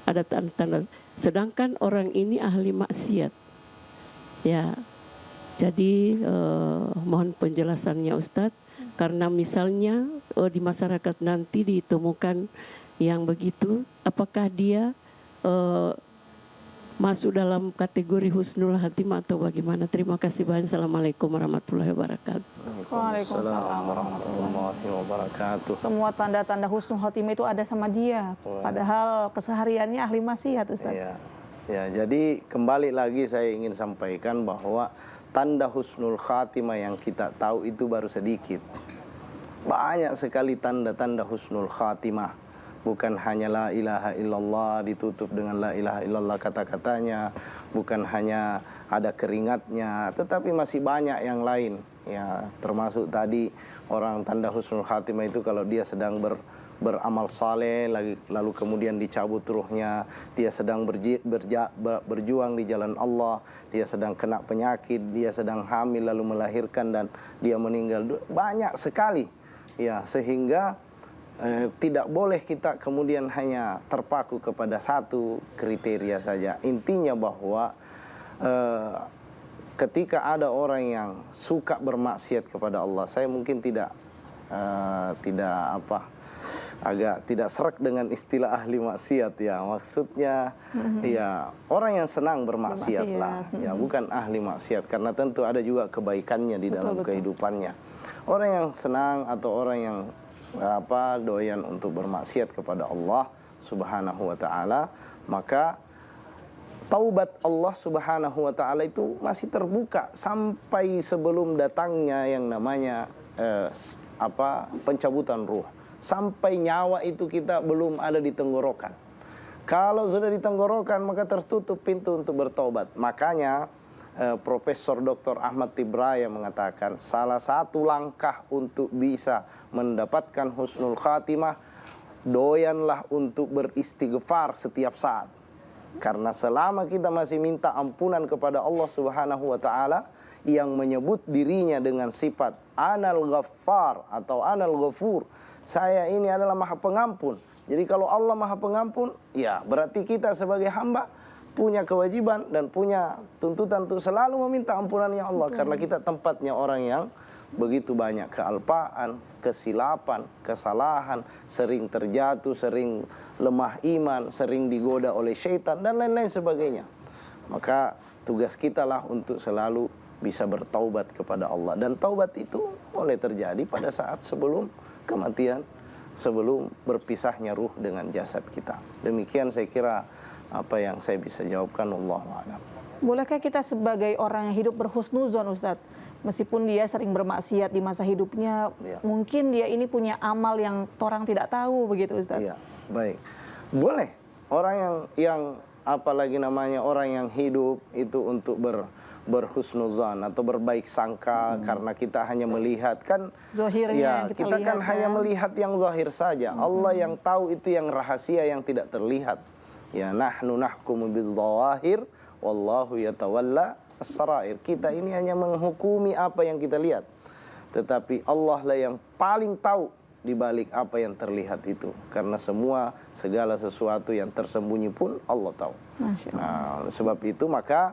ada tanda-tanda. Sedangkan orang ini ahli maksiat. Ya, jadi mohon penjelasannya Ustadz. Karena misalnya di masyarakat nanti ditemukan yang begitu, apakah dia masuk dalam kategori husnul khatimah atau bagaimana? Terima kasih banyak. Assalamualaikum warahmatullahi wabarakatuh. Waalaikumsalam warahmatullahi wabarakatuh. Semua tanda-tanda husnul khotimah itu ada sama dia. Padahal kesehariannya ahli maksiat, Ustaz. Ya, ya, jadi kembali lagi saya ingin sampaikan bahwa tanda husnul khatimah yang kita tahu itu baru sedikit. Banyak sekali tanda-tanda husnul khatimah. Bukan hanya la ilaha illallah ditutup dengan la ilaha illallah kata-katanya, bukan hanya ada keringatnya, tetapi masih banyak yang lain. Ya, termasuk tadi orang tanda husnul khatimah itu kalau dia sedang beramal saleh, lalu kemudian dicabut ruhnya, dia sedang berjuang di jalan Allah, dia sedang kena penyakit, dia sedang hamil lalu melahirkan dan dia meninggal. Banyak sekali. Ya, sehingga tidak boleh kita kemudian hanya terpaku kepada satu kriteria saja. Intinya bahwa ketika ada orang yang suka bermaksiat kepada Allah, saya mungkin agak tidak serak dengan istilah ahli maksiat ya. Maksudnya ya orang yang senang bermaksiat lah. Ya, bukan ahli maksiat karena tentu ada juga kebaikannya di dalam kehidupannya. Orang yang senang atau orang yang doyan untuk bermaksiat kepada Allah Subhanahu wa taala, maka taubat Allah Subhanahu wa taala itu masih terbuka sampai sebelum datangnya yang namanya pencabutan ruh. Sampai nyawa itu kita belum ada di tenggorokan. Kalau sudah di tenggorokan maka tertutup pintu untuk bertobat. Makanya Profesor Dr. Ahmad Tibraya mengatakan salah satu langkah untuk bisa mendapatkan husnul khatimah, doyanlah untuk beristighfar setiap saat. Karena selama kita masih minta ampunan kepada Allah Subhanahu wa taala yang menyebut dirinya dengan sifat Anal Ghaffar atau Anal Ghafur, saya ini adalah Maha Pengampun. Jadi kalau Allah Maha Pengampun, ya berarti kita sebagai hamba punya kewajiban dan punya tuntutan untuk selalu meminta ampunannya Allah. Karena kita tempatnya orang yang begitu banyak kealpaan, kesilapan, kesalahan, sering terjatuh, sering lemah iman, sering digoda oleh syaitan dan lain-lain sebagainya. Maka tugas kita lah untuk selalu bisa bertaubat kepada Allah. Dan taubat itu boleh terjadi pada saat sebelum kematian, sebelum berpisahnya ruh dengan jasad kita. Demikian saya kira apa yang saya bisa jawabkan. Allahu a'lam. Bolehkah kita sebagai orang yang hidup berhusnuzon, Ustadz, meskipun dia sering bermaksiat di masa hidupnya, mungkin dia ini punya amal yang orang tidak tahu begitu, Ustadz? Iya, baik. Boleh. Orang yang apalagi namanya orang yang hidup itu untuk berhusnuzon atau berbaik sangka karena kita hanya melihat kan zahirnya, ya, kita kan hanya melihat yang zahir saja. Allah yang tahu itu yang rahasia yang tidak terlihat. Ya, nahnu nahkumu bidzawahir wallahu yatawalla as-sarair. Kita ini hanya menghukumi apa yang kita lihat. Tetapi Allah lah yang paling tahu di balik apa yang terlihat itu. Karena segala sesuatu yang tersembunyi pun Allah tahu. Nah, sebab itu maka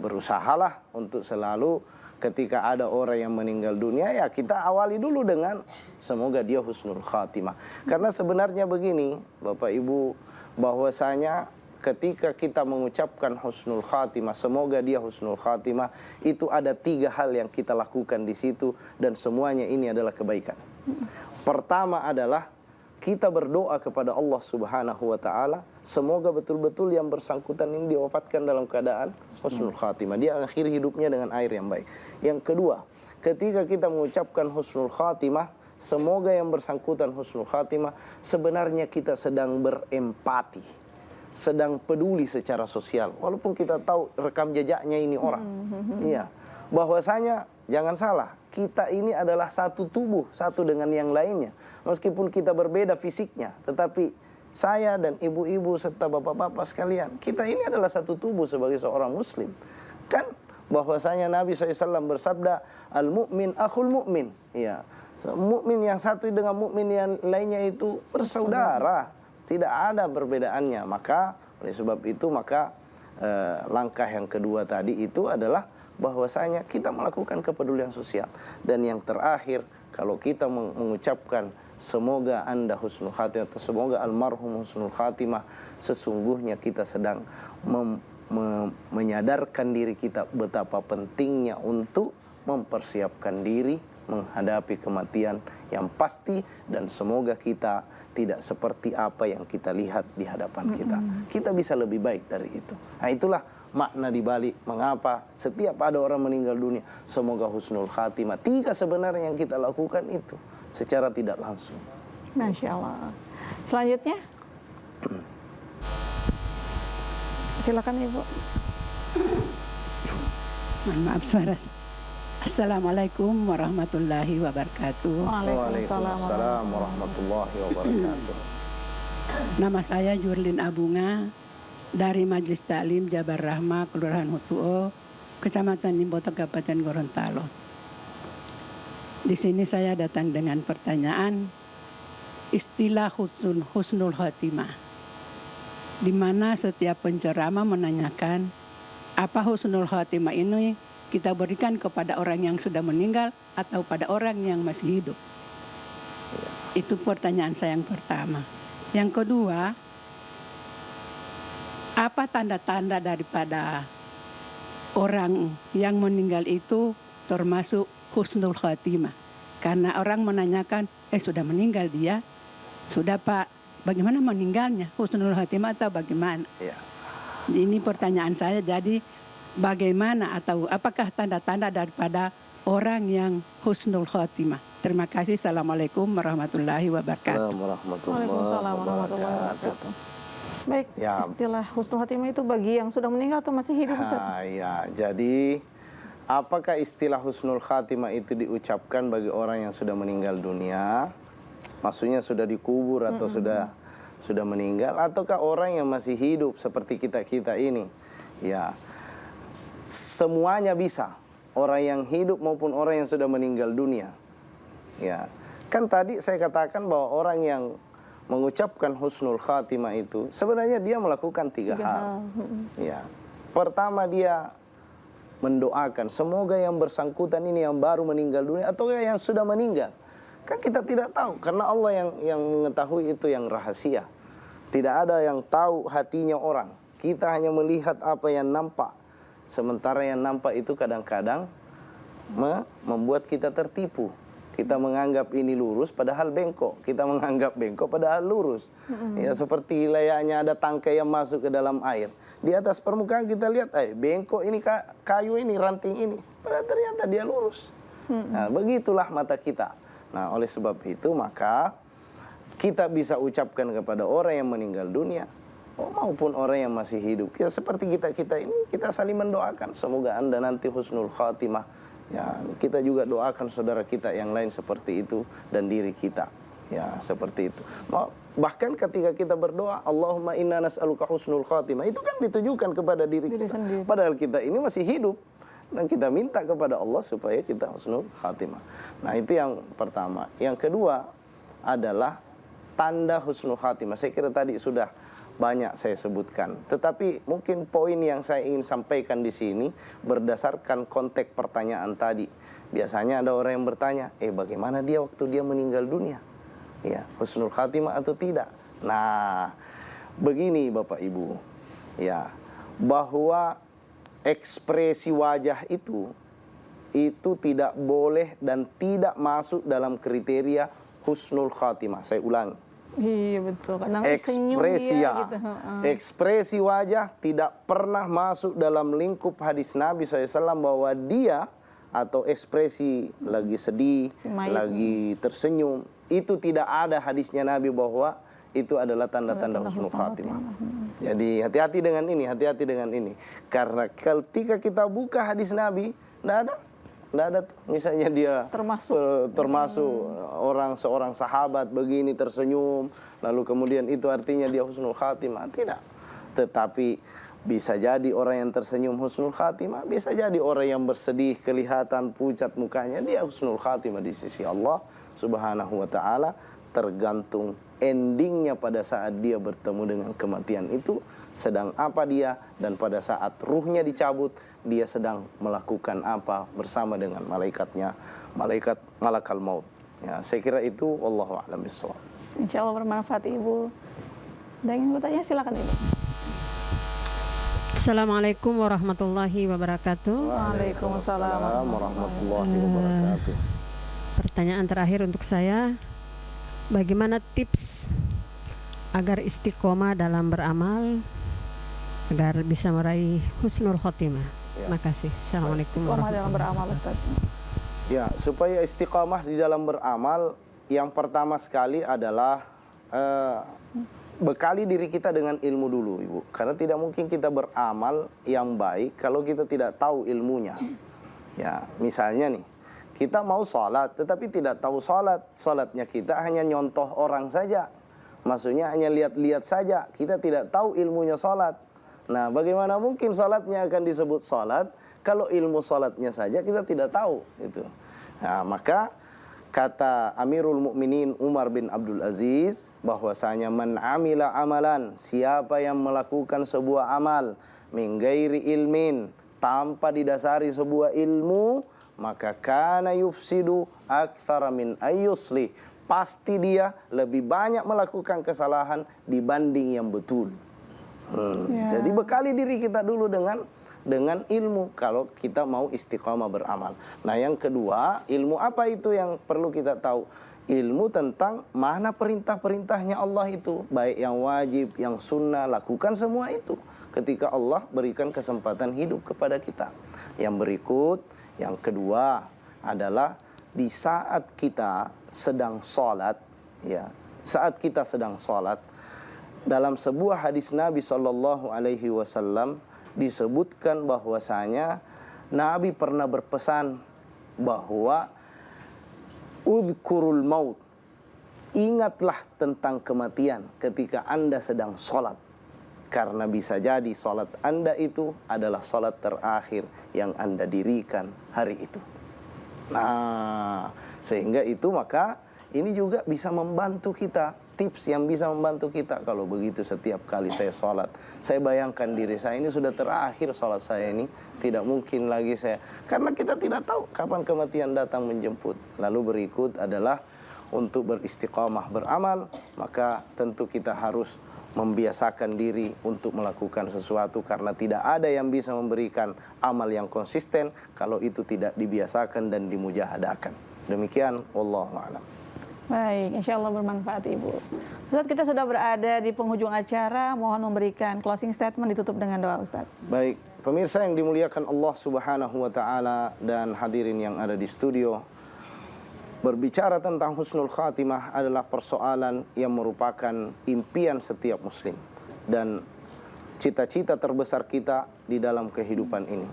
berusahalah untuk selalu ketika ada orang yang meninggal dunia, ya kita awali dulu dengan semoga dia husnul khatimah. Karena sebenarnya begini, Bapak Ibu, bahwasanya ketika kita mengucapkan husnul khatimah, semoga dia husnul khatimah, itu ada 3 hal yang kita lakukan di situ dan semuanya ini adalah kebaikan. Pertama adalah kita berdoa kepada Allah Subhanahu wa taala, semoga betul-betul yang bersangkutan ini diwafatkan dalam keadaan husnul khatimah. Dia akhiri hidupnya dengan air yang baik. Yang kedua, ketika kita mengucapkan husnul khatimah, semoga yang bersangkutan husnul khatimah, sebenarnya kita sedang berempati, sedang peduli secara sosial. Walaupun kita tahu rekam jejaknya ini orang. Iya. Bahwasanya jangan salah, kita ini adalah satu tubuh, satu dengan yang lainnya. Meskipun kita berbeda fisiknya, tetapi saya dan ibu-ibu serta bapak-bapak sekalian, kita ini adalah satu tubuh sebagai seorang muslim. Kan bahwasanya Nabi SAW bersabda, al-mu'min akhul mu'min. Iya. Mukmin yang satu dengan mukmin yang lainnya itu bersaudara, tidak ada perbedaannya. Maka oleh sebab itu maka langkah yang kedua tadi itu adalah bahwasanya kita melakukan kepedulian sosial. Dan yang terakhir, kalau kita mengucapkan semoga Anda husnul khatimah atau semoga almarhum husnul khatimah, sesungguhnya kita sedang menyadarkan diri kita betapa pentingnya untuk mempersiapkan diri menghadapi kematian yang pasti, dan semoga kita tidak seperti apa yang kita lihat di hadapan kita. Kita bisa lebih baik dari itu. Nah, itulah makna dibalik mengapa setiap ada orang meninggal dunia semoga husnul khatimah. 3 sebenarnya yang kita lakukan itu secara tidak langsung. Masya Allah. Selanjutnya, silakan Ibu. Mohon maaf suara. Assalamualaikum warahmatullahi wabarakatuh. Waalaikumsalam warahmatullahi wabarakatuh. Nama saya Jurlin Abunga dari Majelis Taklim Jabar Rahmah, Kelurahan Hutuo, Kecamatan Nimboto, Kabupaten Gorontalo. Di sini saya datang dengan pertanyaan istilah husnul khatimah, di mana setiap penceramah menanyakan apa husnul khatimah ini kita berikan kepada orang yang sudah meninggal atau pada orang yang masih hidup. Itu pertanyaan saya yang pertama. Yang kedua, apa tanda-tanda daripada orang yang meninggal itu termasuk husnul khatimah? Karena orang menanyakan, sudah meninggal dia, sudah Pak, bagaimana meninggalnya? Husnul khatimah atau bagaimana? Ya. Ini pertanyaan saya, jadi bagaimana atau apakah tanda-tanda daripada orang yang husnul khatimah? Terima kasih. Assalamualaikum warahmatullahi wabarakatuh. Waalaikumsalam warahmatullahi wabarakatuh. Baik, Ya. istilah husnul khatimah itu bagi yang sudah meninggal atau masih hidup, Ustaz? Ya, jadi apakah istilah husnul khatimah itu diucapkan bagi orang yang sudah meninggal dunia? Maksudnya sudah dikubur atau sudah meninggal, ataukah orang yang masih hidup seperti kita ini? Ya. Semuanya bisa, orang yang hidup maupun orang yang sudah meninggal dunia. Ya, kan tadi saya katakan bahwa orang yang mengucapkan husnul khatimah itu sebenarnya dia melakukan 3 hal. Ya, pertama dia mendoakan semoga yang bersangkutan ini yang baru meninggal dunia atau yang sudah meninggal. Kan kita tidak tahu karena Allah yang mengetahui itu yang rahasia. Tidak ada yang tahu hatinya orang. Kita hanya melihat apa yang nampak. Sementara yang nampak itu kadang-kadang membuat kita tertipu. Kita menganggap ini lurus padahal bengkok. Kita menganggap bengkok padahal lurus. Ya, seperti layaknya ada tangkai yang masuk ke dalam air. Di atas permukaan kita lihat, bengkok ini kayu ini, ranting ini. Padahal ternyata dia lurus. Nah, begitulah mata kita. Nah, oleh sebab itu maka kita bisa ucapkan kepada orang yang meninggal dunia maupun orang yang masih hidup. Ya, seperti kita ini, kita saling mendoakan. Semoga Anda nanti husnul khatimah. Ya, kita juga doakan saudara kita yang lain seperti itu dan diri kita. Ya, seperti itu. Bahkan ketika kita berdoa, Allahumma inna nas'aluka husnul khatimah, itu kan ditujukan kepada diri kita. Sendiri. Padahal kita ini masih hidup. Dan kita minta kepada Allah supaya kita husnul khatimah. Nah, itu yang pertama. Yang kedua adalah tanda husnul khatimah. Saya kira tadi sudah banyak saya sebutkan. Tetapi mungkin poin yang saya ingin sampaikan di sini berdasarkan konteks pertanyaan tadi. Biasanya ada orang yang bertanya, bagaimana dia waktu dia meninggal dunia? Ya, husnul khatimah atau tidak? Nah, begini Bapak Ibu. Ya, bahwa ekspresi wajah itu tidak boleh dan tidak masuk dalam kriteria husnul khatimah. Saya ulangi. Iya betul. Kadang Ekspresi senyum dia, ya, gitu. ekspresi wajah tidak pernah masuk dalam lingkup hadis Nabi SAW bahwa dia atau ekspresi lagi sedih, lagi tersenyum, itu tidak ada hadisnya Nabi bahwa itu adalah tanda-tanda husnul khatimah. Jadi hati-hati dengan ini, hati-hati dengan ini. Karena ketika kita buka hadis Nabi, tidak ada tuh. Misalnya dia termasuk seorang sahabat begini tersenyum, lalu kemudian itu artinya dia husnul khatimah. Tidak. Tetapi bisa jadi orang yang tersenyum husnul khatimah, bisa jadi orang yang bersedih kelihatan pucat mukanya dia husnul khatimah di sisi Allah Subhanahu wa taala, tergantung endingnya pada saat dia bertemu dengan kematian itu sedang apa dia, dan pada saat ruhnya dicabut dia sedang melakukan apa bersama dengan malaikatnya, malakal maut. Ya, saya kira itu wallahu a'lam bishawab. Insya Allah bermanfaat Ibu. Ada yang ingin bertanya silakan Ibu. Assalamualaikum warahmatullahi wabarakatuh. Waalaikumsalam warahmatullahi wabarakatuh. Pertanyaan terakhir untuk saya, bagaimana tips agar istiqomah dalam beramal agar bisa meraih husnul khotimah? Terima kasih. Assalamualaikum Istiqomah dalam beramal Ustaz. Ya, supaya istiqamah di dalam beramal, yang pertama sekali adalah bekali diri kita dengan ilmu dulu, Ibu. Karena tidak mungkin kita beramal yang baik kalau kita tidak tahu ilmunya. Ya, misalnya nih, kita mau sholat, tetapi tidak tahu sholat. Sholatnya kita hanya nyontoh orang saja. Maksudnya hanya lihat-lihat saja. Kita tidak tahu ilmunya sholat. Nah, bagaimana mungkin sholatnya akan disebut sholat kalau ilmu sholatnya saja kita tidak tahu. Gitu. Nah, maka kata Amirul Mukminin Umar bin Abdul Aziz bahwasanya man amila amalan, siapa yang melakukan sebuah amal min ghairi ilmin, tanpa didasari sebuah ilmu, maka kana yufsidu aktsara min ayyusli, pasti dia lebih banyak melakukan kesalahan dibanding yang betul. Jadi bekali diri kita dulu dengan ilmu kalau kita mau istiqamah beramal. Nah, yang kedua, ilmu apa itu yang perlu kita tahu? Ilmu tentang mana perintah-perintahnya Allah itu, baik yang wajib, yang sunnah, lakukan semua itu ketika Allah berikan kesempatan hidup kepada kita. Yang berikut, yang kedua adalah di saat kita sedang sholat, ya, saat kita sedang sholat, dalam sebuah hadis Nabi SAW disebutkan bahwasanya Nabi pernah berpesan bahwa udhkurul maut, ingatlah tentang kematian ketika Anda sedang sholat, karena bisa jadi sholat Anda itu adalah sholat terakhir yang Anda dirikan hari itu. Nah, sehingga itu maka ini juga bisa membantu kita, tips yang bisa membantu kita. Kalau begitu setiap kali saya sholat, saya bayangkan diri saya ini sudah terakhir sholat saya ini, tidak mungkin lagi saya, karena kita tidak tahu kapan kematian datang menjemput. Lalu berikut adalah untuk beristiqamah beramal, maka tentu kita harus membiasakan diri untuk melakukan sesuatu, karena tidak ada yang bisa memberikan amal yang konsisten kalau itu tidak dibiasakan dan dimujahadakan. Demikian, wallahu a'lam. Baik, insya Allah bermanfaat Ibu. Ustaz, kita sudah berada di penghujung acara. Mohon memberikan closing statement, ditutup dengan doa Ustaz. Baik, pemirsa yang dimuliakan Allah Subhanahu wa Ta'ala dan hadirin yang ada di studio, berbicara tentang husnul khatimah adalah persoalan yang merupakan impian setiap muslim dan cita-cita terbesar kita di dalam kehidupan ini.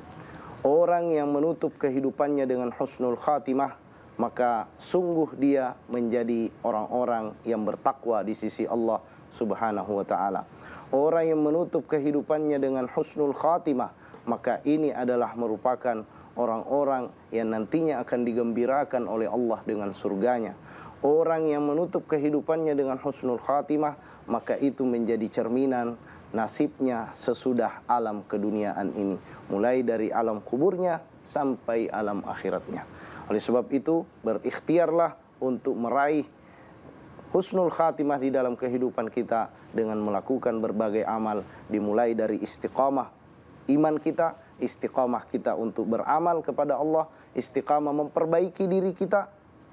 Orang yang menutup kehidupannya dengan husnul khatimah, maka sungguh dia menjadi orang-orang yang bertakwa di sisi Allah Subhanahu wa Ta'ala. Orang yang menutup kehidupannya dengan husnul khatimah, maka ini adalah merupakan orang-orang yang nantinya akan digembirakan oleh Allah dengan surganya. Orang yang menutup kehidupannya dengan husnul khatimah, maka itu menjadi cerminan nasibnya sesudah alam keduniaan ini, mulai dari alam kuburnya sampai alam akhiratnya. Oleh sebab itu, berikhtiarlah untuk meraih husnul khatimah di dalam kehidupan kita dengan melakukan berbagai amal, dimulai dari istiqamah iman kita, istiqamah kita untuk beramal kepada Allah, istiqamah memperbaiki diri kita,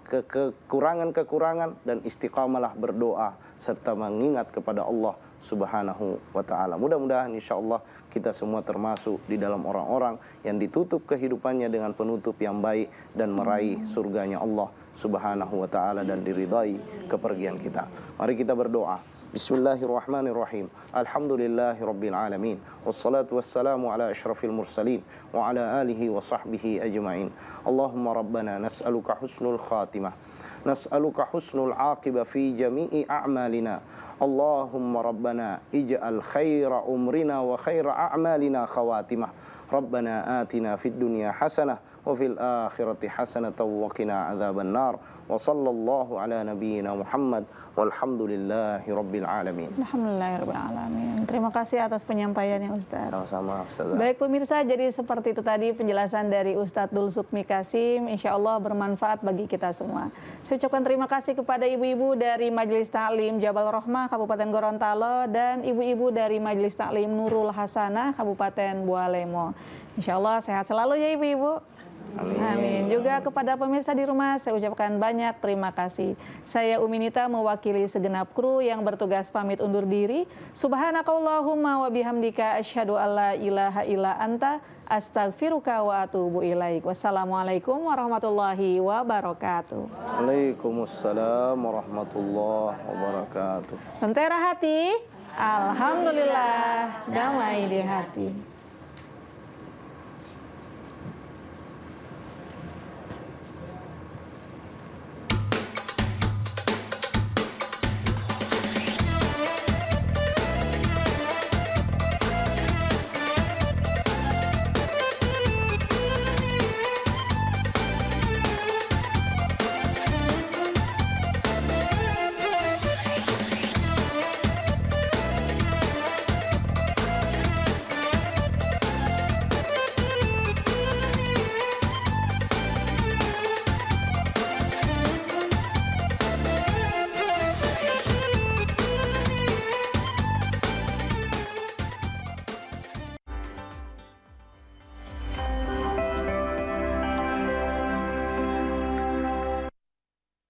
kekurangan-kekurangan, dan istiqamalah berdoa serta mengingat kepada Allah Subhanahu wa Ta'ala. Mudah-mudahan insyaallah kita semua termasuk di dalam orang-orang yang ditutup kehidupannya dengan penutup yang baik dan meraih surganya Allah Subhanahu wa Ta'ala dan diridai kepergian kita. Mari kita berdoa. Bismillahirrahmanirrahim. Alhamdulillahi rabbil alamin. Wassalatu wassalamu ala asyrafil mursalin wa ala alihi wa sahbihi ajma'in. Allahumma rabbana nas'aluka husnul khatimah. Nas'aluka husnul aqibah fi jami'i a'malina. Allahumma rabbana ij'al khaira umrina wa khaira a'malina khawatimah. Rabbana atina fid dunya hasanah wa fil akhirati hasanatan wa qina adzaban nar. Wa sallallahu ala nabiyyina Muhammad walhamdulillahi rabbil alamin. Alhamdulillahirrahmanirrahim. Terima kasih atas penyampaiannya Ustaz. Sama-sama Ustazah. Baik pemirsa, jadi seperti itu tadi penjelasan dari Ustadz Dul Sukmi Kasim, insya Allah bermanfaat bagi kita semua. Saya ucapkan terima kasih kepada ibu-ibu dari Majelis Ta'lim Jabal Rahmah Kabupaten Gorontalo dan ibu-ibu dari Majelis Ta'lim Nurul Hasanah Kabupaten Bualemo. Insya Allah sehat selalu ya ibu-ibu. Amin. Juga kepada pemirsa di rumah saya ucapkan banyak terima kasih. Saya Uminita mewakili segenap kru yang bertugas pamit undur diri. Subhanakallahumma wa bihamdika asyhadu alla ilaha illa anta astaghfiruka wa atubu ilaik. Wassalamualaikum warahmatullahi wabarakatuh. Waalaikumsalam warahmatullahi wabarakatuh. Lentera hati, alhamdulillah damai di hati.